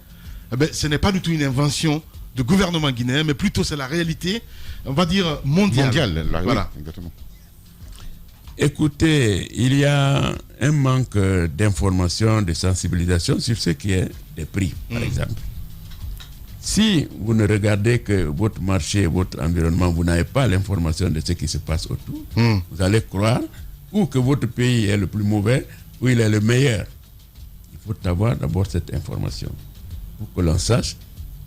ce n'est pas du tout une invention de gouvernement guinéen, mais plutôt c'est la réalité, on va dire, mondiale.
Voilà. Oui, exactement.
Écoutez, il y a un manque d'information, de sensibilisation sur ce qui est des prix, par exemple. Si vous ne regardez que votre marché, votre environnement, vous n'avez pas l'information de ce qui se passe autour, vous allez croire ou que votre pays est le plus mauvais ou il est le meilleur. Il faut avoir d'abord cette information pour que l'on sache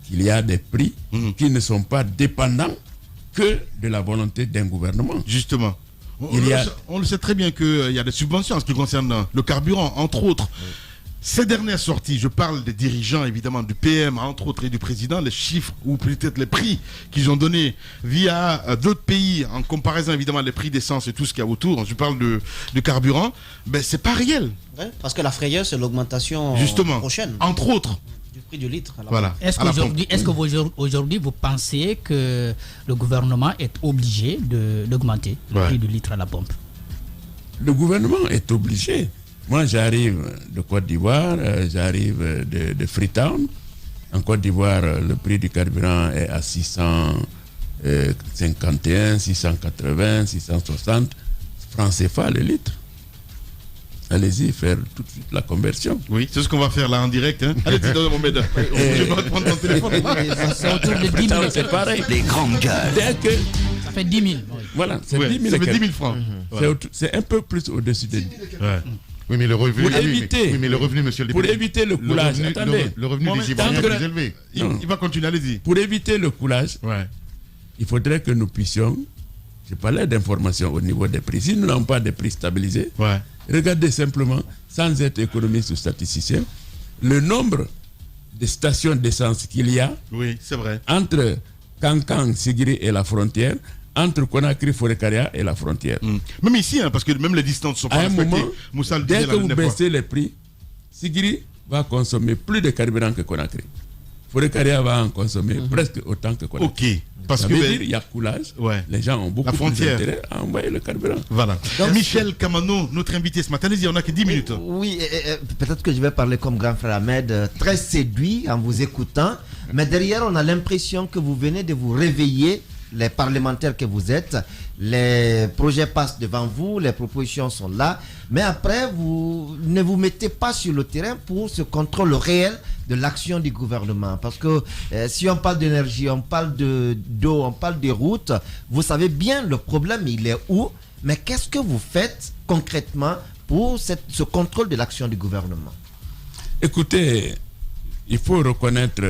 qu'il y a des prix qui ne sont pas dépendants que de la volonté d'un gouvernement.
Justement. On le sait très bien qu'il y a des subventions en ce qui concerne le carburant, entre autres. Ces dernières sorties, je parle des dirigeants évidemment du PM, entre autres, et du président, les chiffres ou peut-être les prix qu'ils ont donnés via d'autres pays, en comparaison évidemment les prix d'essence et tout ce qu'il y a autour, je parle de carburant, c'est pas réel.
Ouais, parce que la frayeur, c'est l'augmentation prochaine.
Entre autres.
Du prix du litre.
Voilà.
Est-ce qu'aujourd'hui, vous pensez que le gouvernement est obligé d'augmenter le prix du litre à la pompe?
Le gouvernement est obligé. Moi, j'arrive de Côte d'Ivoire, j'arrive de Freetown. En Côte d'Ivoire, le prix du carburant est à 651, 680, 660 francs CFA le litre. Allez-y, faire tout de suite la conversion.
Oui, c'est ce qu'on va faire là en direct. Hein. Allez-y, mon médaille. Je vais prendre ton téléphone.
C'est autour de 10 000.
C'est pareil.
Les grandes gueules.
Dès que...
Ça fait 10 000.
Voilà, c'est 10 000.
Ça fait 10 000 francs.
C'est un peu plus au-dessus de 10 000.
Oui, mais le revenu,
pour éviter,
mais le revenu, monsieur le député,
pour éviter le coulage,
le revenu des Ivoiriens est plus élevé.
Il va continuer, allez-y.
Pour éviter le coulage, il faudrait que nous puissions, je parlais d'informations au niveau des prix. Si nous n'avons pas des prix stabilisés, regardez simplement, sans être économiste ou statisticien, le nombre de stations d'essence qu'il y a entre Kankan, Sigiri et la frontière, entre Conakry, Forêt-Karia et la frontière.
Même ici, parce que même les distances sont pas respectées.
À un moment, dès que vous baissez les prix, Sigiri va consommer plus de carburant que Conakry. Forêt-Karia va en consommer presque autant que Conakry.
Parce
ça
que
veut dire qu'il y a coulage, les gens ont beaucoup plus d'intérêt à envoyer le carburant.
Voilà. Donc, Michel Kamano, notre invité ce matin, on n'a que 10 minutes.
Oui, peut-être que je vais parler comme grand frère Ahmed, très séduit en vous écoutant, mais derrière on a l'impression que vous venez de vous réveiller, les parlementaires que vous êtes, les projets passent devant vous, les propositions sont là, mais après vous ne vous mettez pas sur le terrain pour ce contrôle réel de l'action du gouvernement. Parce que si on parle d'énergie, on parle d'eau, on parle des routes, vous savez bien le problème il est où, mais qu'est-ce que vous faites concrètement pour ce contrôle de l'action du gouvernement?
Écoutez, il faut reconnaître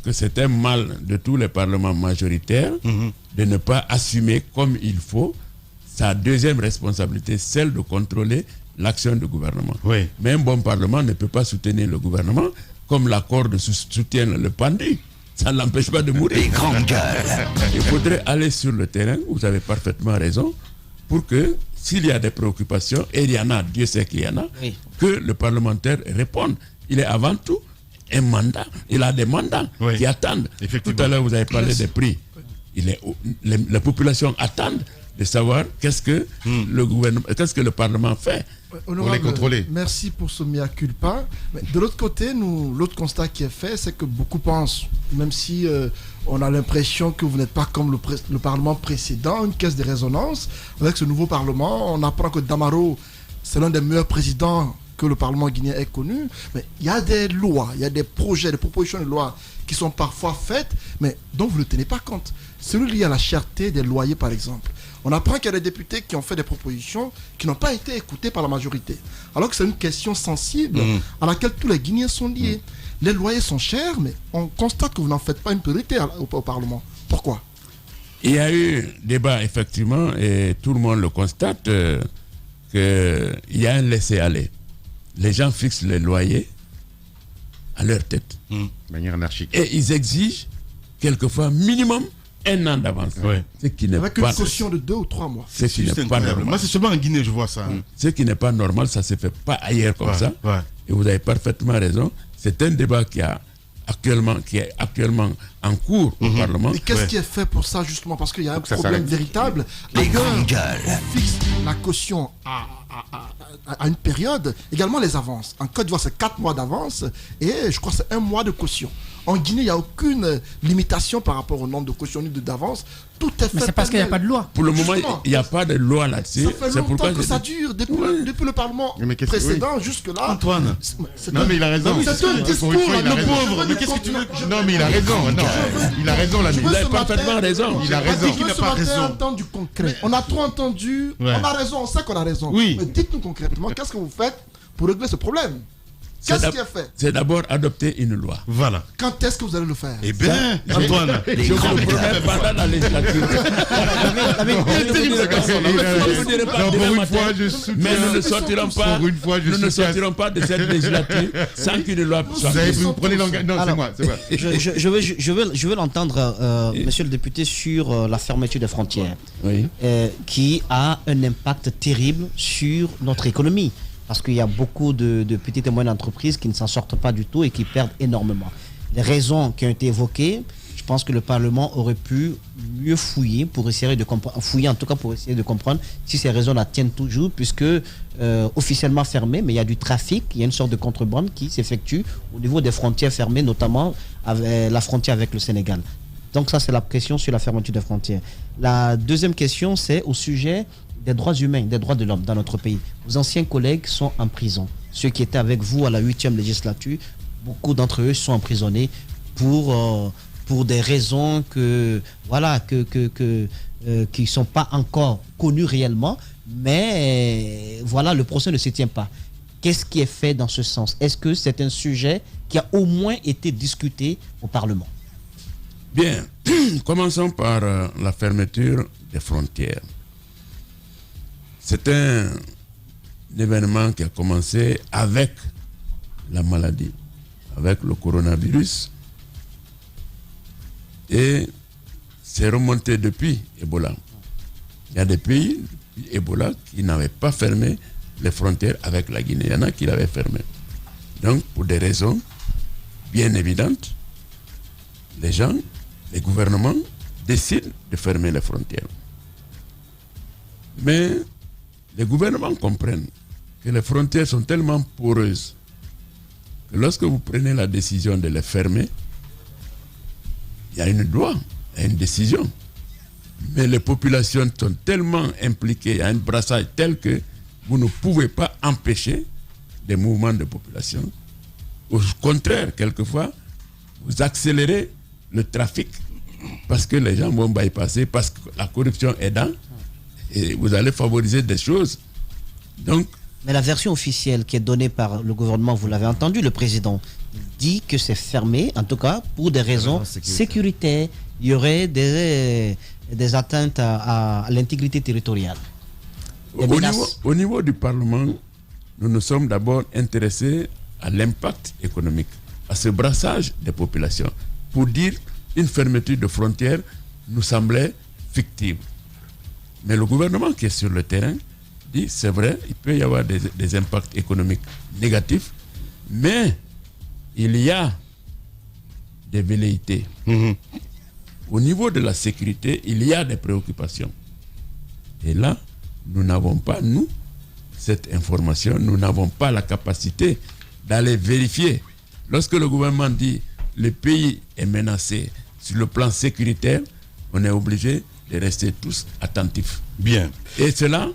que c'est un mal de tous les parlements majoritaires de ne pas assumer comme il faut sa deuxième responsabilité, celle de contrôler l'action du gouvernement. Mais un bon parlement ne peut pas soutenir le gouvernement comme la corde soutient le pendu. Ça ne l'empêche pas de mourir. Il faudrait aller sur le terrain, vous avez parfaitement raison, pour que s'il y a des préoccupations, et il y en a, Dieu sait qu'il y en a, que le parlementaire réponde. Il est avant tout un mandat. Il a des mandats qui attendent. Tout à l'heure, vous avez parlé des prix. La population attend de savoir qu'est-ce que le gouvernement, qu'est-ce que le Parlement fait pour les contrôler.
Merci pour ce mea culpa. Mais de l'autre côté, l'autre constat qui est fait, c'est que beaucoup pensent, même si on a l'impression que vous n'êtes pas comme le Parlement précédent, une caisse de résonance. Avec ce nouveau Parlement, on apprend que Damaro, c'est l'un des meilleurs présidents que le Parlement guinéen ait connu. Mais il y a des lois, il y a des projets, des propositions de loi qui sont parfois faites, mais dont vous ne tenez pas compte. Celui lié à la cherté des loyers, par exemple. On apprend qu'il y a des députés qui ont fait des propositions qui n'ont pas été écoutées par la majorité. Alors que c'est une question sensible à laquelle tous les Guinéens sont liés. Les loyers sont chers, mais on constate que vous n'en faites pas une priorité au Parlement. Pourquoi?
Il y a eu débat, effectivement, et tout le monde le constate, qu'il y a un laisser-aller. Les gens fixent les loyers à leur tête.
De manière anarchique.
Et ils exigent, quelquefois, minimum 1 an d'avance. Ce qui n'est
avec
pas
une caution de 2 ou 3 mois.
Ce qui n'est pas normal.
Moi, c'est seulement en Guinée, je vois ça.
Ce qui n'est pas normal, ça ne se fait pas ailleurs comme ça. Et vous avez parfaitement raison. C'est un débat qui est actuellement en cours au Parlement.
Et qu'est-ce qui est fait pour ça, justement? Parce qu'il y a un problème véritable. Ailleurs, on fixe la caution à une période. Également les avances. En Côte d'Ivoire, c'est 4 mois d'avance. Et je crois que c'est 1 mois de caution. En Guinée, il n'y a aucune limitation par rapport au nombre de cautions d'avance. Tout est fait.
Mais c'est parce qu'il n'y a pas de loi.
Pour le moment, il n'y a pas de loi là-dessus.
Ça fait longtemps que ça dure, depuis le Parlement précédent jusque-là.
Antoine.
Non, mais il a raison.
C'est un discours à nos pauvres.
Mais qu'est-ce que tu veux?
Non, mais il a raison. Il a raison, l'ami.
Il a parfaitement raison.
Il a raison.
Il n'a pas raison. Entendu concret. On a trop entendu. On a raison, on sait qu'on a raison.
Oui.
Mais dites-nous concrètement, qu'est-ce que vous faites pour régler ce problème? Qu'est-ce qui est fait?
C'est d'abord adopter une loi.
Voilà.
Quand est-ce que vous allez le faire?
Eh bien, Antoine,
je vous le promets pendant la législature.
Pour une fois, je soutiens.
Mais nous ne sortirons pas de cette législature sans qu'une loi soit faite.
Vous prenez l'engagement. Non, c'est moi.
Je veux l'entendre, monsieur le député, sur la fermeture des frontières, qui a un impact terrible sur notre économie. Parce qu'il y a beaucoup de petites et moyennes entreprises qui ne s'en sortent pas du tout et qui perdent énormément. Les raisons qui ont été évoquées, je pense que le Parlement aurait pu mieux fouiller pour essayer de comprendre, pour essayer de comprendre si ces raisons la tiennent toujours, puisque officiellement fermées, mais il y a du trafic, il y a une sorte de contrebande qui s'effectue au niveau des frontières fermées, notamment la frontière avec le Sénégal. Donc ça, c'est la question sur la fermeture des frontières. La deuxième question, c'est au sujet des droits humains, des droits de l'homme dans notre pays. Vos anciens collègues sont en prison. Ceux qui étaient avec vous à la 8e législature, beaucoup d'entre eux sont emprisonnés pour des raisons qui ne sont pas encore connues réellement, mais voilà, le procès ne se tient pas. Qu'est-ce qui est fait dans ce sens? Est-ce que c'est un sujet qui a au moins été discuté au Parlement?
Bien, Commençons par la fermeture des frontières. C'est un événement qui a commencé avec la maladie, avec le coronavirus, et c'est remonté depuis Ebola. Il y a des pays, Ebola, qui n'avaient pas fermé les frontières avec la Guinée. Il y en a qui l'avaient fermé. Donc, pour des raisons bien évidentes, les gouvernements décident de fermer les frontières. Mais les gouvernements comprennent que les frontières sont tellement poreuses que lorsque vous prenez la décision de les fermer, il y a une loi, il y a une décision. Mais les populations sont tellement impliquées, il y a un brassage tel que vous ne pouvez pas empêcher des mouvements de population. Au contraire, quelquefois, vous accélérez le trafic parce que les gens vont bypasser, parce que la corruption est dans, et vous allez favoriser des choses. Donc,
mais la version officielle qui est donnée par le gouvernement, vous l'avez entendu, le président dit que c'est fermé, en tout cas pour des raisons sécuritaires. Il y aurait des atteintes à l'intégrité territoriale.
Au niveau du Parlement, nous nous sommes d'abord intéressés à l'impact économique, à ce brassage des populations. Pour dire une fermeture de frontières nous semblait fictive. Mais le gouvernement qui est sur le terrain dit, c'est vrai, il peut y avoir des impacts économiques négatifs, mais il y a des velléités. Au niveau de la sécurité, il y a des préoccupations. Et là, nous n'avons pas, nous, cette information, nous n'avons pas la capacité d'aller vérifier. Lorsque le gouvernement dit le pays est menacé sur le plan sécuritaire, on est obligé de rester tous attentifs.
Bien.
Et cela,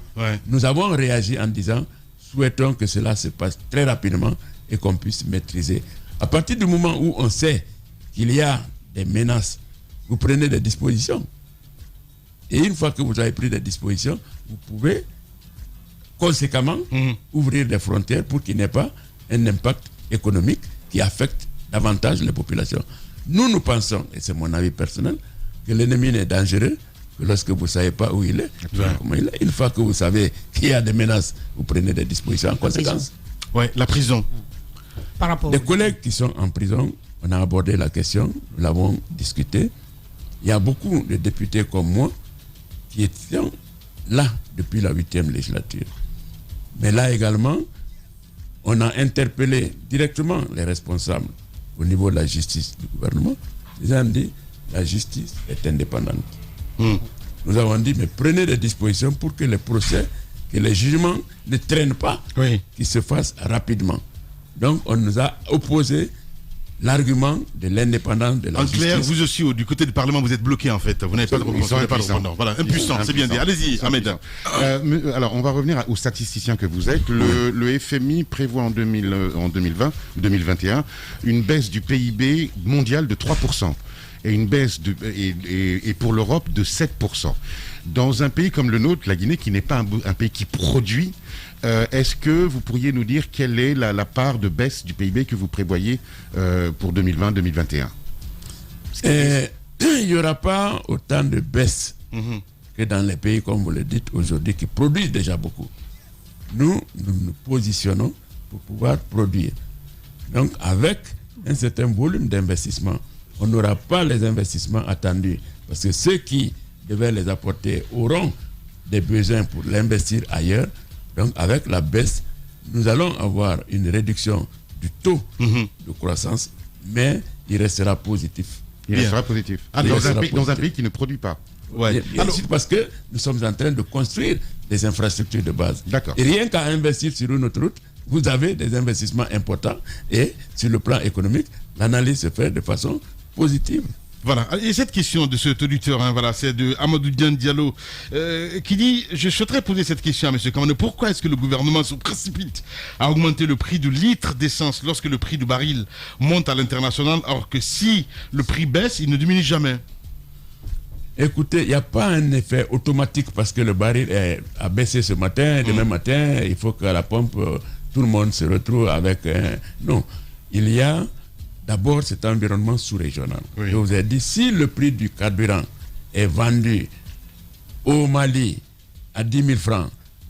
nous avons réagi en disant, souhaitons que cela se passe très rapidement et qu'on puisse maîtriser. À partir du moment où on sait qu'il y a des menaces, vous prenez des dispositions. Et une fois que vous avez pris des dispositions, vous pouvez conséquemment ouvrir des frontières pour qu'il n'y ait pas un impact économique qui affecte davantage les populations. Nous pensons, et c'est mon avis personnel, que l'ennemi n'est dangereux que lorsque vous ne savez pas où il est, comment il est. Une fois que vous savez qu'il y a des menaces, vous prenez des dispositions en conséquence.
Oui, la prison.
Par rapport
les collègues qui sont en prison, on a abordé la question, nous l'avons discuté. Il y a beaucoup de députés comme moi qui étaient là depuis la 8e législature. Mais là également, on a interpellé directement les responsables au niveau de la justice du gouvernement. Ils ont dit, la justice est indépendante. Nous avons dit, mais prenez des dispositions pour que les procès, que les jugements ne traînent pas, qu'ils se fassent rapidement. Donc, on nous a opposé l'argument de l'indépendance de la justice.
En clair, vous aussi, du côté du Parlement, vous êtes bloqué en fait. Vous n'avez pas de représentant. Voilà, impuissant, c'est bien dit. Allez-y, Ahmed.
Alors, on va revenir aux statisticiens que vous êtes. Le FMI prévoit en 2021 une baisse du PIB mondial de 3%. Et une baisse et pour l'Europe de 7%. Dans un pays comme le nôtre, la Guinée, qui n'est pas un pays qui produit, est-ce que vous pourriez nous dire quelle est la part de baisse du PIB que vous prévoyez pour 2020-2021 ?
Il n'y aura pas autant de baisse que dans les pays, comme vous le dites aujourd'hui, qui produisent déjà beaucoup. Nous nous positionnons pour pouvoir produire. Donc, avec un certain volume d'investissement, on n'aura pas les investissements attendus parce que ceux qui devaient les apporter auront des besoins pour l'investir ailleurs. Donc avec la baisse, nous allons avoir une réduction du taux de croissance, mais il restera positif.
Il restera positif. Dans un pays qui ne produit pas.
Parce que nous sommes en train de construire des infrastructures de base. Et rien qu'à investir sur une autre route, vous avez des investissements importants et sur le plan économique, l'analyse se fait de façon positive.
Voilà, et cette question de cet auditeur, c'est de Amadou Diallo, qui dit, je souhaiterais poser cette question à M. Kamane, pourquoi est-ce que le gouvernement se précipite à augmenter le prix du litre d'essence lorsque le prix du baril monte à l'international, alors que si le prix baisse, il ne diminue jamais?
Écoutez, il n'y a pas un effet automatique parce que le baril a baissé ce matin, demain matin, il faut qu'à la pompe, tout le monde se retrouve avec... Non, il y a d'abord cet environnement sous-régional.
Oui.
Je vous ai dit, si le prix du carburant est vendu au Mali à 10 000 francs,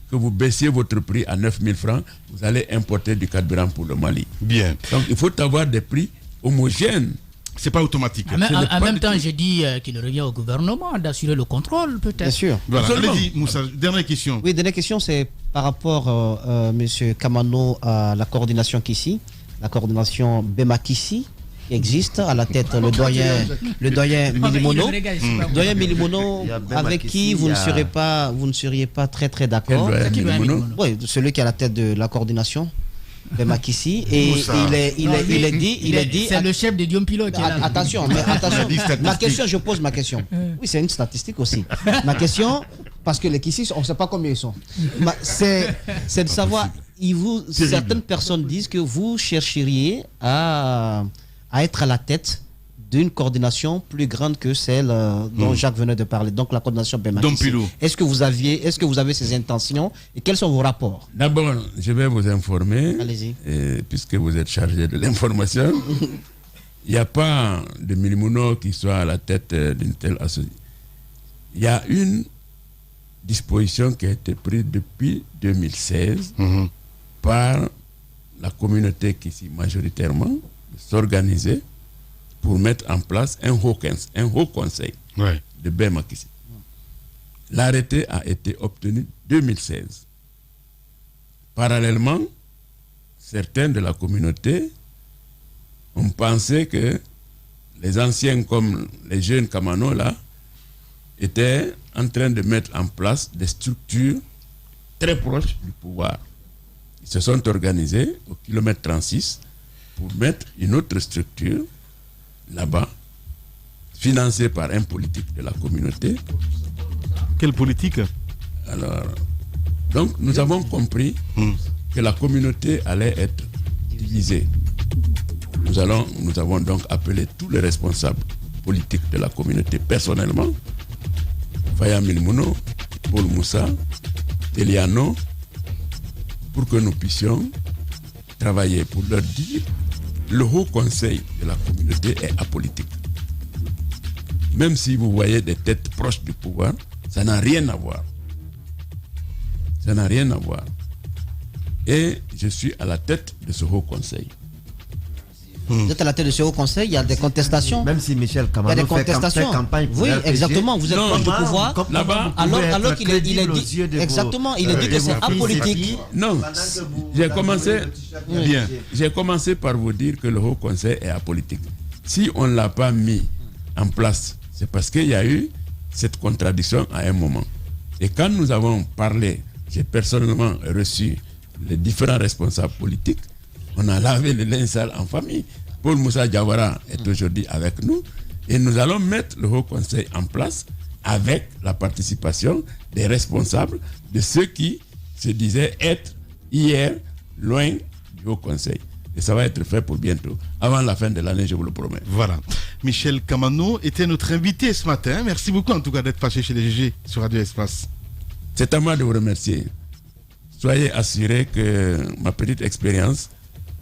que vous baissiez votre prix à 9 000 francs, vous allez importer du carburant pour le Mali.
Bien.
Donc il faut avoir des prix homogènes.
C'est pas automatique.
En même temps, j'ai dit qu'il revient au gouvernement d'assurer le contrôle, peut-être.
Bien sûr.
Voilà. Allez-y, Moussa, dernière question.
Oui, dernière question, c'est par rapport, M. Kamano, à la coordination Kissi, la coordination Bema-Kissi, qui existe à la tête le doyen Milimono. Doyen Milimono, avec qui vous ne seriez pas très très d'accord. Oui, celui qui est à la tête de la coordination. Bema-Kissi, et il est dit.
C'est le chef de Guillaume Pilot qui est là.
Attention, je pose ma question. Oui, c'est une statistique aussi. Ma question, parce que les Kissi, on ne sait pas combien ils sont. C'est de savoir, certaines personnes disent que vous chercheriez à être à la tête d'une coordination plus grande que celle dont Jacques venait de parler, donc la coordination Bema-Kissi. Est-ce que vous avez ces intentions et quels sont vos rapports?
D'abord, je vais vous informer.
Allez-y.
Puisque vous êtes chargé de l'information, il n'y a pas de Milimono qui soit à la tête d'une telle association. Il y a une disposition qui a été prise depuis 2016 par la communauté qui ici majoritairement de s'organiser pour mettre en place un haut conseil de Bema-Kissi. L'arrêté a été obtenu en 2016. Parallèlement, certains de la communauté ont pensé que les anciens comme les jeunes Kamano là étaient en train de mettre en place des structures très proches du pouvoir. Ils se sont organisés au kilomètre 36 pour mettre une autre structure là-bas, financé par un politique de la communauté.
Quelle politique?
Alors, donc nous avons compris que la communauté allait être divisée. Nous avons donc appelé tous les responsables politiques de la communauté personnellement, Faya Milimono, Paul Moussa, Eliano, pour que nous puissions travailler pour leur dire le haut conseil de la communauté est apolitique. Même si vous voyez des têtes proches du pouvoir, ça n'a rien à voir. Ça n'a rien à voir. Et je suis à la tête de ce haut conseil.
Vous êtes à la tête de ce haut conseil, il y a des contestations.
Même si Michel Kamano fait campagne pour
oui,
RPG,
exactement, vous êtes proche du pouvoir.
Là-bas,
alors qu'il est dit, exactement, il est dit que c'est apolitique.
Non, j'ai commencé par vous dire que le haut conseil est apolitique. Si on ne l'a pas mis en place, c'est parce qu'il y a eu cette contradiction à un moment. Et quand nous avons parlé, j'ai personnellement reçu les différents responsables politiques, on a lavé le linge sale en famille. Paul Moussa Diawara est aujourd'hui avec nous et nous allons mettre le Haut Conseil en place avec la participation des responsables de ceux qui se disaient être hier loin du Haut Conseil. Et ça va être fait pour bientôt. Avant la fin de l'année, je vous le promets.
Voilà. Michel Kamano était notre invité ce matin. Merci beaucoup en tout cas d'être passé chez les GG sur Radio Espace.
C'est à moi de vous remercier. Soyez assurés que ma petite expérience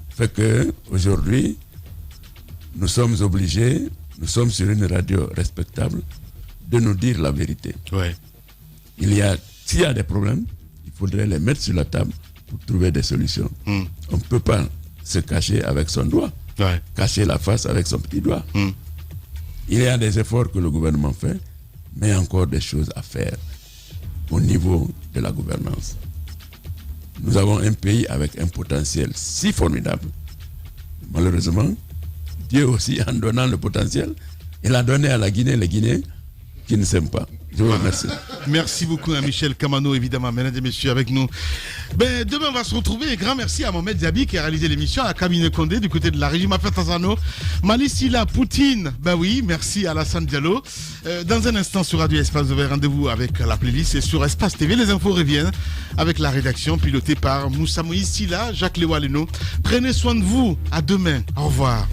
fait que aujourd'hui, nous sommes obligés, nous sommes sur une radio respectable, de nous dire la vérité.
Ouais.
S'il y a des problèmes, il faudrait les mettre sur la table pour trouver des solutions. On ne peut pas se cacher avec son doigt, cacher la face avec son petit doigt. Il y a des efforts que le gouvernement fait, mais il y a encore des choses à faire au niveau de la gouvernance. Nous avons un pays avec un potentiel si formidable. Malheureusement, Dieu aussi, en donnant le potentiel, il a donné à la Guinée les Guinéens qui ne s'aiment pas. Je vous remercie.
Merci beaucoup à Michel Kamano, évidemment, mesdames et messieurs, avec nous. Demain, on va se retrouver. Et grand merci à Mohamed Diaby qui a réalisé l'émission, à Camille Condé du côté de la régie Mafia-Tazano, Malisila Poutine. Oui, merci à Alassane Diallo. Dans un instant, sur Radio Espace, vous avez rendez-vous avec la playlist et sur Espace TV. Les infos reviennent avec la rédaction pilotée par Moussa Moïse Silla, Jacques Lewaleno. Prenez soin de vous. À demain. Au revoir.